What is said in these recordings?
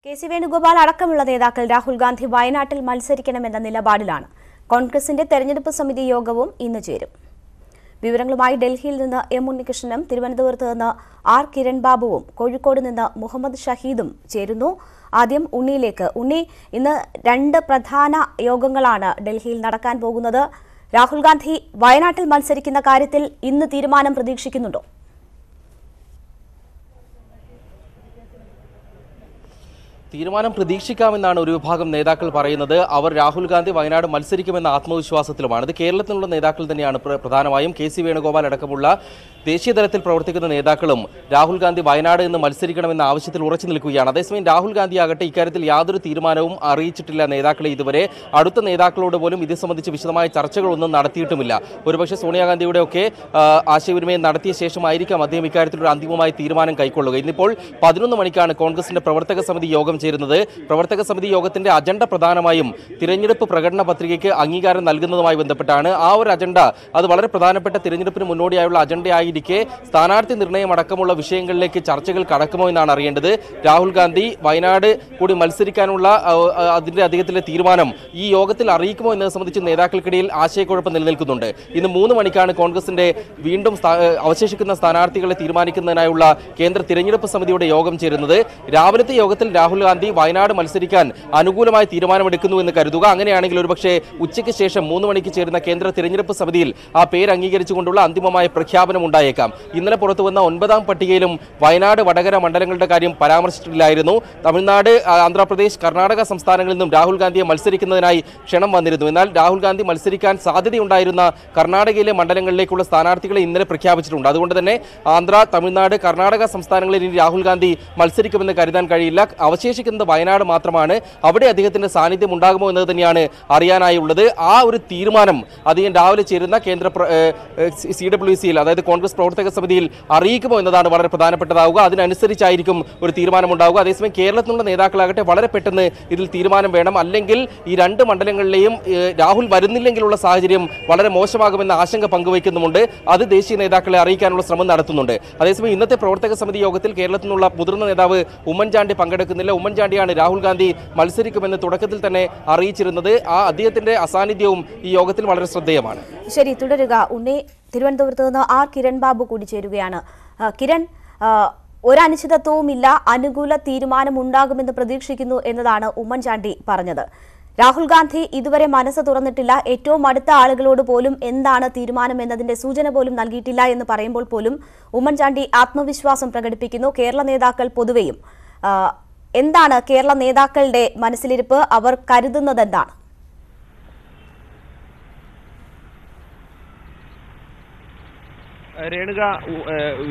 K C. Venugopal അടക്കമുള്ള നേതാക്കൾ രാഹുൽ ഗാന്ധി വയനാട്ടിൽ മത്സരിക്കണമെന്ന നിലപാടിലാണ്. കോൺഗ്രസിന്റെ തെരഞ്ഞെടുപ്പ് സമിതി യോഗവും ഇന്ന് ചേരും. വിവരങ്ങളുമായി ഡൽഹിയിൽ നിന്ന് എം ഉണ്ണികൃഷ്ണനും തിരുവനന്തപുരത്ത് നിന്ന് ആർ കിരൺ ബാബുവും കോഴിക്കോട് നിന്ന് മുഹമ്മദ് ഷഹീദും ചേരുന്നു. ആദ്യം ഉണ്ണിയിലേക്ക്. ഉണ്ണി, ഇന്ന് രണ്ട് പ്രധാന യോഗങ്ങളാണ് ഡൽഹിയിൽ നടക്കാൻ പോകുന്നത്. രാഹുൽ ഗാന്ധി വയനാട്ടിൽ മത്സരിക്കുന്ന കാര്യത്തിൽ ഇന്ന് തീരുമാനം പ്രതീക്ഷിക്കുന്നുണ്ടോ? തീരുമാനം പ്രതീക്ഷിക്കാമെന്നാണ് ഒരു വിഭാഗം നേതാക്കൾ പറയുന്നത്. അവർ രാഹുൽ ഗാന്ധി വയനാട് മത്സരിക്കുമെന്ന ആത്മവിശ്വാസത്തിലുമാണ്. ഇത് കേരളത്തിലുള്ള നേതാക്കൾ തന്നെയാണ്. പ്രധാനമായും കെ.സി. വേണുഗോപാൽ അടക്കമുള്ള ദേശീയ തലത്തിൽ പ്രവർത്തിക്കുന്ന നേതാക്കളും രാഹുൽ ഗാന്ധി വയനാട് നിന്ന് മത്സരിക്കണമെന്ന ആവശ്യത്തിൽ ഉറച്ചു നിൽക്കുകയാണ്. അതേസമയം രാഹുൽ ഗാന്ധി ആകട്ടെ ഇക്കാര്യത്തിൽ യാതൊരു തീരുമാനവും അറിയിച്ചിട്ടില്ല നേതാക്കളെ ഇതുവരെ. അടുത്ത നേതാക്കളോട് പോലും ഇത് സംബന്ധിച്ച് വിശദമായ ചർച്ചകളൊന്നും നടത്തിയിട്ടുമില്ല. ഒരുപക്ഷെ സോണിയാഗാന്ധിയുടെ ഒക്കെ ആശയവിനിമയം നടത്തിയ ശേഷമായിരിക്കാം അദ്ദേഹം ഇക്കാര്യത്തിൽ ഒരു അന്തിമമായ തീരുമാനം കൈക്കൊള്ളുക. ഇന്നിപ്പോൾ 11 മണിക്കാണ് കോൺഗ്രസിന്റെ പ്രവർത്തക സമിതി യോഗം ചേരുന്നത്. പ്രവർത്തക സമിതി യോഗത്തിന്റെ അജണ്ട പ്രധാനമായും തിരഞ്ഞെടുപ്പ് പ്രകടന പത്രികയ്ക്ക് അംഗീകാരം നൽകുന്നതുമായി ബന്ധപ്പെട്ടാണ്. ആ ഒരു അജണ്ട അത് വളരെ പ്രധാനപ്പെട്ട തിരഞ്ഞെടുപ്പിന് മുന്നോടിയായുള്ള അജണ്ടയായിരിക്കെ സ്ഥാനാർത്ഥി നിർണയം അടക്കമുള്ള വിഷയങ്ങളിലേക്ക് ചർച്ചകൾ കടക്കുമോ എന്നാണ് അറിയേണ്ടത്. രാഹുൽ ഗാന്ധി വയനാട് കൂടി മത്സരിക്കാനുള്ള അദ്ദേഹത്തിന്റെ തീരുമാനം ഈ യോഗത്തിൽ അറിയിക്കുമോ എന്നത് സംബന്ധിച്ച് നേതാക്കൾക്കിടയിൽ ആശയക്കുഴപ്പം നിലനിൽക്കുന്നുണ്ട്. ഇന്ന് 3 മണിക്കാണ് കോൺഗ്രസിന്റെ വീണ്ടും അവശേഷിക്കുന്ന സ്ഥാനാർത്ഥികളെ തീരുമാനിക്കുന്നതിനായുള്ള കേന്ദ്ര തിരഞ്ഞെടുപ്പ് സമിതിയുടെ യോഗം ചേരുന്നത്. രാവിലത്തെ യോഗത്തിൽ രാഹുൽ ഗാന്ധി വയനാട് മത്സരിക്കാൻ അനുകൂലമായ തീരുമാനമെടുക്കുന്നു എന്ന് കരുതുക. അങ്ങനെയാണെങ്കിൽ ഒരുപക്ഷെ ഉച്ചയ്ക്ക് ശേഷം 3 മണിക്ക് ചേരുന്ന കേന്ദ്ര തിരഞ്ഞെടുപ്പ് സമിതിയിൽ ആ പേര് അംഗീകരിച്ചുകൊണ്ടുള്ള അന്തിമമായ പ്രഖ്യാപനം ഉണ്ടായേക്കാം. ഇന്നലെ പുറത്തുവന്ന 9ാം പട്ടികയിലും വയനാട് വടകര മണ്ഡലങ്ങളുടെ കാര്യം പരാമർശിച്ചിട്ടില്ലായിരുന്നു. തമിഴ്നാട്, ആന്ധ്രാപ്രദേശ്, കർണാടക സംസ്ഥാനങ്ങളിൽ നിന്നും രാഹുൽ ഗാന്ധിയെ മത്സരിക്കുന്നതിനായി ക്ഷണം വന്നിരുന്നു. എന്നാൽ രാഹുൽ ഗാന്ധി മത്സരിക്കാൻ സാധ്യതയുണ്ടായിരുന്ന കർണാടകയിലെ മണ്ഡലങ്ങളിലേക്കുള്ള സ്ഥാനാർത്ഥികളെ ഇന്നലെ പ്രഖ്യാപിച്ചിട്ടുണ്ട്. അതുകൊണ്ട് തന്നെ ആന്ധ്ര, തമിഴ്നാട്, കർണാടക സംസ്ഥാനങ്ങളിൽ ഇനി രാഹുൽ ഗാന്ധി മത്സരിക്കുമെന്ന് കരുതാൻ കഴിയില്ല. അവശേഷിക്കുന്നത് വയനാട് മാത്രമാണ്. അവിടെ അദ്ദേഹത്തിന്റെ സാന്നിധ്യം ഉണ്ടാകുമോ എന്നത് തന്നെയാണ് അറിയാനായുള്ളത്. ആ ഒരു തീരുമാനം അദ്ദേഹം രാവിലെ ചേരുന്ന കേന്ദ്ര CWCയിൽ, അതായത് കോൺഗ്രസ് പ്രവർത്തക സമിതിയിൽ അറിയിക്കുമോ എന്നതാണ് വളരെ പ്രധാനപ്പെട്ടതാവുക. അതിനനുസരിച്ചായിരിക്കും ഒരു തീരുമാനമുണ്ടാവുക. അതേസമയം കേരളത്തിലുള്ള നേതാക്കളാകട്ടെ വളരെ പെട്ടെന്ന് ഇതിൽ തീരുമാനം വേണം. അല്ലെങ്കിൽ ഈ 2 മണ്ഡലങ്ങളിലെയും രാഹുൽ വരുന്നില്ലെങ്കിലുള്ള സാഹചര്യം വളരെ മോശമാകുമെന്ന ആശങ്ക പങ്കുവയ്ക്കുന്നുമുണ്ട്. അത് ദേശീയ നേതാക്കളെ അറിയിക്കാനുള്ള ശ്രമം നടത്തുന്നുണ്ട്. അതേസമയം ഇന്നത്തെ പ്രവർത്തക സമിതി യോഗത്തിൽ കേരളത്തിൽ നിന്നുള്ള മുതിർന്ന നേതാവ് ഉമ്മൻചാണ്ടി പങ്കെടുക്കുന്നില്ല. ഉമ്മൻചാണ്ടിയാണ് രാഹുൽ ഗാന്ധി മത്സരിക്കുമെന്ന് തുടക്കത്തിൽ തന്നെ അറിയിച്ചിരുന്നത്. ആ അദ്ദേഹത്തിന്റെ അസാന്നിധ്യവും ഈ യോഗത്തിൽ വളരെ ശ്രദ്ധേയമാണ്. ശരി, തുടരുക. ഉണ്ണി, തിരുവനന്തപുരത്ത് നിന്ന് ആർ കിരൺ ബാബു കൂടി ചേരുകയാണ്. കിരൺ, ഒരനിശ്ചിതത്വവുമില്ല, അനുകൂല തീരുമാനം ഉണ്ടാകുമെന്ന് പ്രതീക്ഷിക്കുന്നു എന്നതാണ് ഉമ്മൻചാണ്ടി പറഞ്ഞത്. രാഹുൽ ഗാന്ധി ഇതുവരെ മനസ്സ് തുറന്നിട്ടില്ല, ഏറ്റവും അടുത്ത ആളുകളോട് പോലും എന്താണ് തീരുമാനം എന്നതിന്റെ സൂചന പോലും നൽകിയിട്ടില്ല എന്ന് പറയുമ്പോൾ പോലും ഉമ്മൻചാണ്ടി ആത്മവിശ്വാസം പ്രകടിപ്പിക്കുന്നു. കേരള നേതാക്കൾ പൊതുവെയും എന്താണ് കേരള നേതാക്കളുടെ മനസ്സിലിരിപ്പ്? അവർ കരുതുന്നത് എന്താണ്? രേണുക,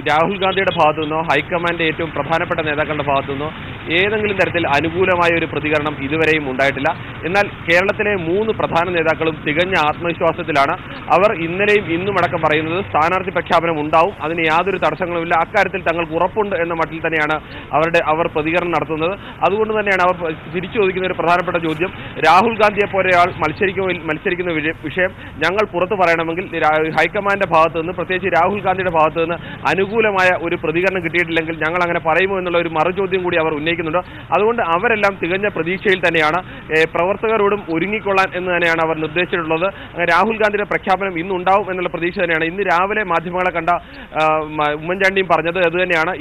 രാഹുൽ ഗാന്ധിയുടെ ഭാഗത്തു നിന്നോ ഹൈക്കമാൻഡ് ഏറ്റവും പ്രധാനപ്പെട്ട നേതാക്കളുടെ ഭാഗത്തു നിന്നോ ഏതെങ്കിലും തരത്തിൽ അനുകൂലമായ ഒരു പ്രതികരണം ഇതുവരെയും ഉണ്ടായിട്ടില്ല. എന്നാൽ കേരളത്തിലെ 3 പ്രധാന നേതാക്കളും തികഞ്ഞ ആത്മവിശ്വാസത്തിലാണ്. അവർ ഇന്നലെയും ഇന്നും അടക്കം പറയുന്നത് സ്ഥാനാർത്ഥി പ്രഖ്യാപനം ഉണ്ടാവും, അതിന് യാതൊരു തടസ്സങ്ങളുമില്ല, അക്കാര്യത്തിൽ തങ്ങൾക്ക് ഉറപ്പുണ്ട് എന്ന മട്ടിൽ തന്നെയാണ് അവർ പ്രതികരണം നടത്തുന്നത്. അതുകൊണ്ട് തന്നെയാണ് അവർ തിരിച്ചു ചോദിക്കുന്ന ഒരു പ്രധാനപ്പെട്ട ചോദ്യം, രാഹുൽ ഗാന്ധിയെ പോലെയാൾ മത്സരിക്കുന്ന വിഷയം ഞങ്ങൾ പുറത്തു പറയണമെങ്കിൽ ഹൈക്കമാൻഡിന്റെ ഭാഗത്തു നിന്ന്, പ്രത്യേകിച്ച് രാഹുൽ ഗാന്ധിയുടെ ഭാഗത്തു നിന്ന് അനുകൂലമായ ഒരു പ്രതികരണം കിട്ടിയിട്ടില്ലെങ്കിൽ ഞങ്ങൾ അങ്ങനെ പറയുമോ എന്നുള്ള ഒരു മറുചോദ്യം കൂടി അവർ ഉന്നയിക്കുന്നുണ്ട്. അതുകൊണ്ട് അവരെല്ലാം തികഞ്ഞ പ്രതീക്ഷയിൽ തന്നെയാണ്. പ്രവർത്തകരോടും ഒരുങ്ങിക്കൊള്ളാൻ എന്ന് തന്നെയാണ് അവർ നിർദ്ദേശിച്ചിട്ടുള്ളത്. രാഹുൽ ഗാന്ധിയുടെ പ്രഖ്യാപനം ഇന്നുണ്ടാവും എന്നുള്ള പ്രതീക്ഷ തന്നെയാണ്. ഇന്ന് രാവിലെ മാധ്യമങ്ങളെ കണ്ട ഉമ്മൻചാണ്ടിയും പറഞ്ഞത് അതുതന്നെയാണ്.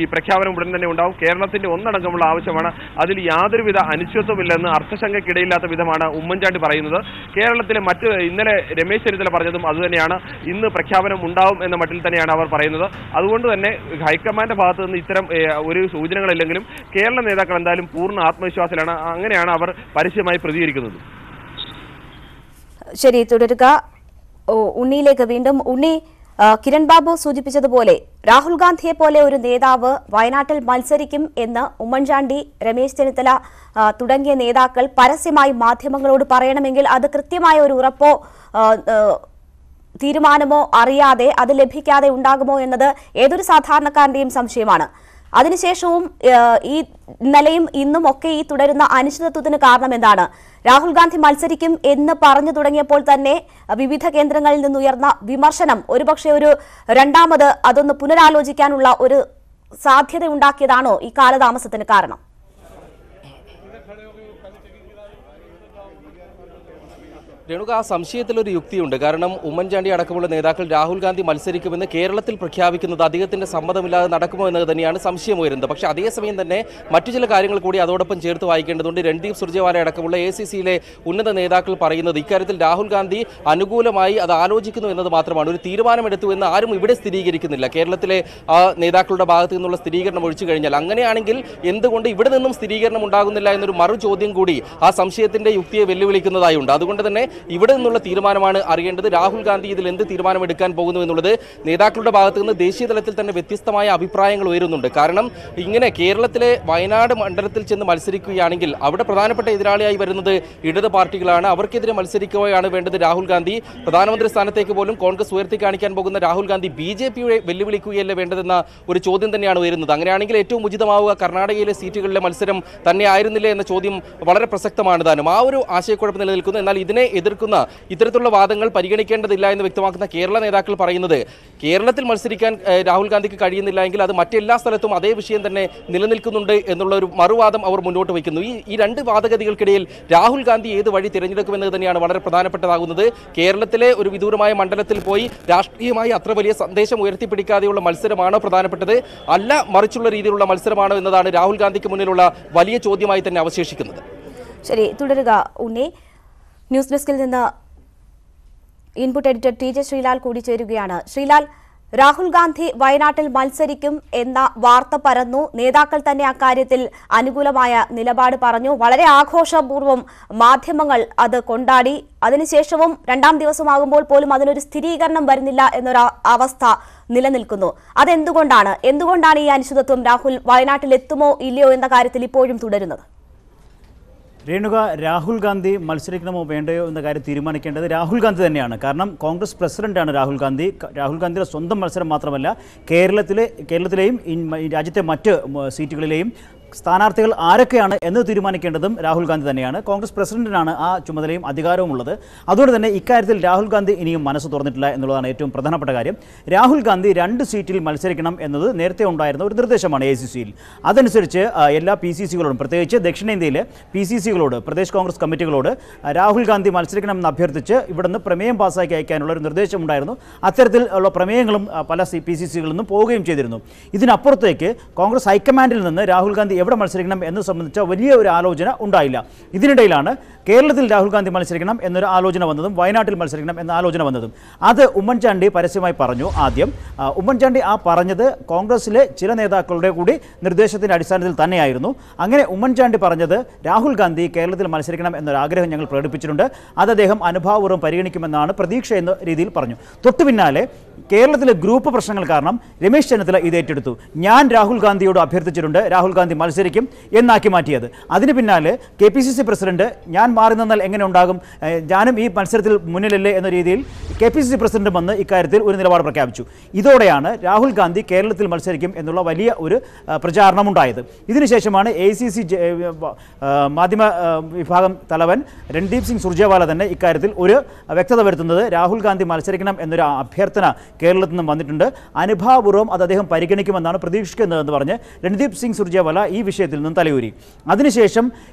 ഈ പ്രഖ്യാപനം ഉടൻ തന്നെ ഉണ്ടാവും. കേരളത്തിന്റെ ഒന്നടങ്കമുള്ള ആവശ്യമാണ്, അതിൽ യാതൊരുവിധ അനിശ്ചിതത്വമില്ലെന്ന് അർത്ഥശങ്കയ്ക്കിടയില്ലാത്ത വിധമാണ് ഉമ്മൻചാണ്ടി പറയുന്നത്. കേരളത്തിലെ ഇന്നലെ രമേശ് ചെന്നിത്തല പറഞ്ഞതും അതുതന്നെയാണ്. ഇന്ന് പ്രഖ്യാപനം ഉണ്ടാവും എന്ന മട്ടിൽ തന്നെയാണ് അവർ പറയുന്നത്. അതുകൊണ്ട് തന്നെ ഹൈക്കമാൻഡിന്റെ ഭാഗത്ത് നിന്ന് ഇത്തരം ഒരു സൂചനകളില്ലെങ്കിലും കേരള നേതാക്കൾ എന്തായാലും പൂർണ്ണ ആത്മവിശ്വാസത്തിലാണ്. അങ്ങനെയാണ് അവർ പരസ്യമായി പ്രതികരിക്കുന്നത്. ശരി, തുടരുക. ഉണ്ണിയിലേക്ക് വീണ്ടും. ഉണ്ണി, കിരൺ ബാബു സൂചിപ്പിച്ചതുപോലെ രാഹുൽ ഗാന്ധിയെ പോലെ ഒരു നേതാവ് വയനാട്ടിൽ മത്സരിക്കും എന്ന് ഉമ്മൻചാണ്ടി, രമേശ് ചെന്നിത്തല തുടങ്ങിയ നേതാക്കൾ പരസ്യമായി മാധ്യമങ്ങളോട് പറയണമെങ്കിൽ അത് കൃത്യമായ ഒരു ഉറപ്പോ തീരുമാനമോ അറിയാതെ അത് ലഭിക്കാതെ ഉണ്ടാകുമോ എന്നത് ഏതൊരു സാധാരണക്കാരന്റെയും സംശയമാണ്. അതിനുശേഷവും ഈ ഇന്നലെയും ഇന്നും ഒക്കെ ഈ തുടരുന്ന അനിശ്ചിതത്വത്തിന് കാരണം എന്താണ്? രാഹുൽ ഗാന്ധി മത്സരിക്കും എന്ന് പറഞ്ഞു തുടങ്ങിയപ്പോൾ തന്നെ വിവിധ കേന്ദ്രങ്ങളിൽ നിന്നുയർന്ന വിമർശനം ഒരുപക്ഷെ ഒരു രണ്ടാമത് അതൊന്ന് പുനരാലോചിക്കാനുള്ള ഒരു സാധ്യത ഉണ്ടാക്കിയതാണോ ഈ കാലതാമസത്തിന് കാരണം? രേണുക, ആ സംശയത്തിലൊരു യുക്തിയുണ്ട്. കാരണം ഉമ്മൻചാണ്ടി അടക്കമുള്ള നേതാക്കൾ രാഹുൽ ഗാന്ധി മത്സരിക്കുമെന്ന് കേരളത്തിൽ പ്രഖ്യാപിക്കുന്നത് അദ്ദേഹത്തിന്റെ സമ്മതമില്ലാതെ നടക്കുമോ എന്നത് തന്നെയാണ് സംശയം ഉയരുന്നത്. പക്ഷേ അതേസമയം തന്നെ മറ്റു ചില കാര്യങ്ങൾ കൂടി അതോടൊപ്പം ചേർത്ത് വായിക്കേണ്ടതുണ്ട്. രൺദീപ് സുർജേവാല അടക്കമുള്ള ACCയിലെ ഉന്നത നേതാക്കൾ പറയുന്നത് ഇക്കാര്യത്തിൽ രാഹുൽ ഗാന്ധി അനുകൂലമായി അത് ആലോചിക്കുന്നു എന്നത് മാത്രമാണ്. ഒരു തീരുമാനമെടുത്തു എന്ന് ആരും ഇവിടെ സ്ഥിരീകരിക്കുന്നില്ല. കേരളത്തിലെ നേതാക്കളുടെ ഭാഗത്തു നിന്നുള്ള സ്ഥിരീകരണം ഒഴിച്ചു കഴിഞ്ഞാൽ അങ്ങനെയാണെങ്കിൽ എന്തുകൊണ്ട് ഇവിടെ നിന്നും സ്ഥിരീകരണം ഉണ്ടാകുന്നില്ല എന്നൊരു മറു ചോദ്യം കൂടി ആ സംശയത്തിന്റെ യുക്തിയെ വെല്ലുവിളിക്കുന്നതായുണ്ട്. അതുകൊണ്ട് തന്നെ ഇവിടെ നിന്നുള്ള തീരുമാനമാണ് അറിയേണ്ടത്. രാഹുൽ ഗാന്ധി ഇതിൽ എന്ത് തീരുമാനമെടുക്കാൻ പോകുന്നു എന്നുള്ളത് നേതാക്കളുടെ ഭാഗത്തു നിന്ന് ദേശീയ തലത്തിൽ തന്നെ വ്യത്യസ്തമായ അഭിപ്രായങ്ങൾ ഉയരുന്നുണ്ട്. കാരണം ഇങ്ങനെ കേരളത്തിലെ വയനാട് മണ്ഡലത്തിൽ ചെന്ന് മത്സരിക്കുകയാണെങ്കിൽ അവിടെ പ്രധാനപ്പെട്ട എതിരാളിയായി വരുന്നത് ഇടത് പാർട്ടികളാണ്. അവർക്കെതിരെ മത്സരിക്കുകയാണ് വേണ്ടത് രാഹുൽ ഗാന്ധി. പ്രധാനമന്ത്രി സ്ഥാനത്തേക്ക് പോലും കോൺഗ്രസ് ഉയർത്തി കാണിക്കാൻ പോകുന്ന രാഹുൽ ഗാന്ധി BJPയെ വെല്ലുവിളിക്കുകയല്ലേ വേണ്ടതെന്ന ഒരു ചോദ്യം തന്നെയാണ് ഉയരുന്നത്. അങ്ങനെയാണെങ്കിൽ ഏറ്റവും ഉചിതമാവുക കർണാടകയിലെ സീറ്റുകളിലെ മത്സരം തന്നെ ആയിരുന്നില്ലേ എന്ന ചോദ്യം വളരെ പ്രസക്തമാണ് താനും. ആ ഒരു ആശയക്കുഴപ്പം നിലനിൽക്കുന്നു. എന്നാൽ ഇതിനെ എതിർക്കുന്ന ഇത്തരത്തിലുള്ള വാദങ്ങൾ പരിഗണിക്കേണ്ടതില്ല എന്ന് വ്യക്തമാക്കുന്ന കേരള നേതാക്കൾ പറയുന്നത് കേരളത്തിൽ മത്സരിക്കാൻ രാഹുൽ ഗാന്ധിക്ക് കഴിയുന്നില്ല എങ്കിൽ അത് മറ്റെല്ലാ സ്ഥലത്തും അതേ വിഷയം തന്നെ നിലനിൽക്കുന്നുണ്ട് എന്നുള്ള ഒരു മറുവാദം അവർ മുന്നോട്ട് വയ്ക്കുന്നു. ഈ രണ്ട് വാദഗതികൾക്കിടയിൽ രാഹുൽ ഗാന്ധി ഏത് വഴി തിരഞ്ഞെടുക്കുമെന്നത് തന്നെയാണ് വളരെ പ്രധാനപ്പെട്ടതാകുന്നത്. കേരളത്തിലെ ഒരു വിദൂരമായ മണ്ഡലത്തിൽ പോയി രാഷ്ട്രീയമായി അത്ര വലിയ സന്ദേശം ഉയർത്തിപ്പിടിക്കാതെയുള്ള മത്സരമാണോ പ്രധാനപ്പെട്ടത്, അല്ല മറിച്ചുള്ള രീതിയിലുള്ള മത്സരമാണോ എന്നതാണ് രാഹുൽ ഗാന്ധിക്ക് മുന്നിലുള്ള വലിയ ചോദ്യമായി തന്നെ അവശേഷിക്കുന്നത്. ശരി, തുടരുക ഉണ്ണി. ന്യൂസ് ഡെസ്കിൽ നിന്ന് ഇൻപുട്ട് എഡിറ്റർ TJ ശ്രീലാൽ കൂടി ചേരുകയാണ്. ശ്രീലാൽ, രാഹുൽ ഗാന്ധി വയനാട്ടിൽ മത്സരിക്കും എന്ന വാർത്ത പരന്നു. നേതാക്കൾ തന്നെ അക്കാര്യത്തിൽ അനുകൂലമായ നിലപാട് പറഞ്ഞു. വളരെ ആഘോഷപൂർവ്വം മാധ്യമങ്ങൾ അത് കൊണ്ടാടി. അതിനുശേഷവും രണ്ടാം ദിവസമാകുമ്പോൾ പോലും അതിനൊരു സ്ഥിരീകരണം വരുന്നില്ല എന്നൊരു അവസ്ഥ നിലനിൽക്കുന്നു. എന്തുകൊണ്ടാണ് ഈ അനിശ്ചിതത്വം? രാഹുൽ വയനാട്ടിൽ എത്തുമോ ഇല്ലയോ എന്ന കാര്യത്തിൽ ഇപ്പോഴും തുടരുന്നത്? രേണുക, രാഹുൽ ഗാന്ധി മത്സരിക്കണമോ വേണ്ടയോ എന്ന കാര്യം തീരുമാനിക്കേണ്ടത് രാഹുൽ ഗാന്ധി തന്നെയാണ്. കാരണം കോൺഗ്രസ് പ്രസിഡന്റാണ് രാഹുൽ ഗാന്ധി. രാഹുൽ ഗാന്ധിയുടെ സ്വന്തം മത്സരം മാത്രമല്ല, കേരളത്തിലെയും രാജ്യത്തെ മറ്റ് സീറ്റുകളിലെയും സ്ഥാനാർത്ഥികൾ ആരൊക്കെയാണ് എന്ന് തീരുമാനിക്കേണ്ടതും രാഹുൽ ഗാന്ധി തന്നെയാണ്. കോൺഗ്രസ് പ്രസിഡന്റിനാണ് ആ ചുമതലയും അധികാരവും ഉള്ളത്. അതുകൊണ്ട് തന്നെ ഇക്കാര്യത്തിൽ രാഹുൽ ഗാന്ധി ഇനിയും മനസ്സ് തുറന്നിട്ടില്ല എന്നുള്ളതാണ് ഏറ്റവും പ്രധാനപ്പെട്ട കാര്യം. രാഹുൽ ഗാന്ധി 2 സീറ്റിൽ മത്സരിക്കണം എന്നത് നേരത്തെ ഉണ്ടായിരുന്ന ഒരു നിർദ്ദേശമാണ് ACCയിൽ. അതനുസരിച്ച് എല്ലാ PCCകളോടും, പ്രത്യേകിച്ച് ദക്ഷിണേന്ത്യയിലെ PCCകളോട്, പ്രദേശ് കോൺഗ്രസ് കമ്മിറ്റികളോട് രാഹുൽ ഗാന്ധി മത്സരിക്കണമെന്ന് അഭ്യർത്ഥിച്ച് ഇവിടുന്ന് പ്രമേയം പാസ്സാക്കി അയക്കാനുള്ള ഒരു നിർദ്ദേശമുണ്ടായിരുന്നു. അത്തരത്തിലുള്ള പ്രമേയങ്ങളും പല PCCകളിൽ നിന്നും പോവുകയും ചെയ്തിരുന്നു. ഇതിനപ്പുറത്തേക്ക് കോൺഗ്രസ് ഹൈക്കമാൻഡിൽ നിന്ന് രാഹുൽ ഗാന്ധി എവിടെ മത്സരിക്കണം എന്ന് സംബന്ധിച്ച വലിയ ഒരു ആലോചന ഉണ്ടായില്ല. ഇതിനിടയിലാണ് കേരളത്തിൽ രാഹുൽ ഗാന്ധി മത്സരിക്കണം എന്നൊരു ആലോചന വന്നതും വയനാട്ടിൽ മത്സരിക്കണം എന്ന ആലോചന വന്നതും. അത് ഉമ്മൻചാണ്ടി പരസ്യമായി പറഞ്ഞു. ആദ്യം ഉമ്മൻചാണ്ടി പറഞ്ഞത് കോൺഗ്രസിലെ ചില നേതാക്കളുടെ കൂടി നിർദ്ദേശത്തിൻ്റെ അടിസ്ഥാനത്തിൽ തന്നെയായിരുന്നു. അങ്ങനെ ഉമ്മൻചാണ്ടി പറഞ്ഞത് രാഹുൽ ഗാന്ധി കേരളത്തിൽ മത്സരിക്കണം എന്നൊരാഗ്രഹം ഞങ്ങൾ പ്രകടിപ്പിച്ചിട്ടുണ്ട്, അത് അദ്ദേഹം അനുഭാവപൂർവ്വം പരിഗണിക്കുമെന്നാണ് പ്രതീക്ഷ എന്ന രീതിയിൽ പറഞ്ഞു. തൊട്ടു പിന്നാലെ കേരളത്തിലെ ഗ്രൂപ്പ് പ്രശ്നങ്ങൾ കാരണം രമേശ് ചെന്നിത്തല ഇത് ഏറ്റെടുത്തു. ഞാൻ രാഹുൽ ഗാന്ധിയോട് അഭ്യർത്ഥിച്ചിട്ടുണ്ട്, രാഹുൽ ഗാന്ധി മത്സരിക്കും എന്നാക്കി മാറ്റിയത്. അതിന് പിന്നാലെ KPCC പ്രസിഡന്റ് ഞാൻ മാറി നിന്നാൽ എങ്ങനെ ഉണ്ടാകും, ഞാനും ഈ മത്സരത്തിൽ മുന്നിലല്ലേ എന്ന രീതിയിൽ KPCC പ്രസിഡന്റ് വന്ന് ഇക്കാര്യത്തിൽ ഒരു നിലപാട് പ്രഖ്യാപിച്ചു. ഇതോടെയാണ് രാഹുൽ ഗാന്ധി കേരളത്തിൽ മത്സരിക്കും എന്നുള്ള വലിയ ഒരു പ്രചാരണം ഉണ്ടായത്. ഇതിനുശേഷമാണ് ACC മാധ്യമ വിഭാഗം തലവൻ രൺദീപ് സിംഗ് സുർജേവാല തന്നെ ഇക്കാര്യത്തിൽ ഒരു വ്യക്തത വരുത്തുന്നത്. രാഹുൽ ഗാന്ധി മത്സരിക്കണം എന്നൊരു അഭ്യർത്ഥന കേരളത്തിൽ നിന്നും വന്നിട്ടുണ്ട്, അനുഭാവപൂർവ്വം അത് അദ്ദേഹം പരിഗണിക്കുമെന്നാണ് പ്രതീക്ഷിക്കുന്നതെന്ന് പറഞ്ഞ് രൺദീപ് സിംഗ് സുർജേവാല ഈ വിഷയത്തിൽ നിന്നും തലയൂരി. അതിനുശേഷം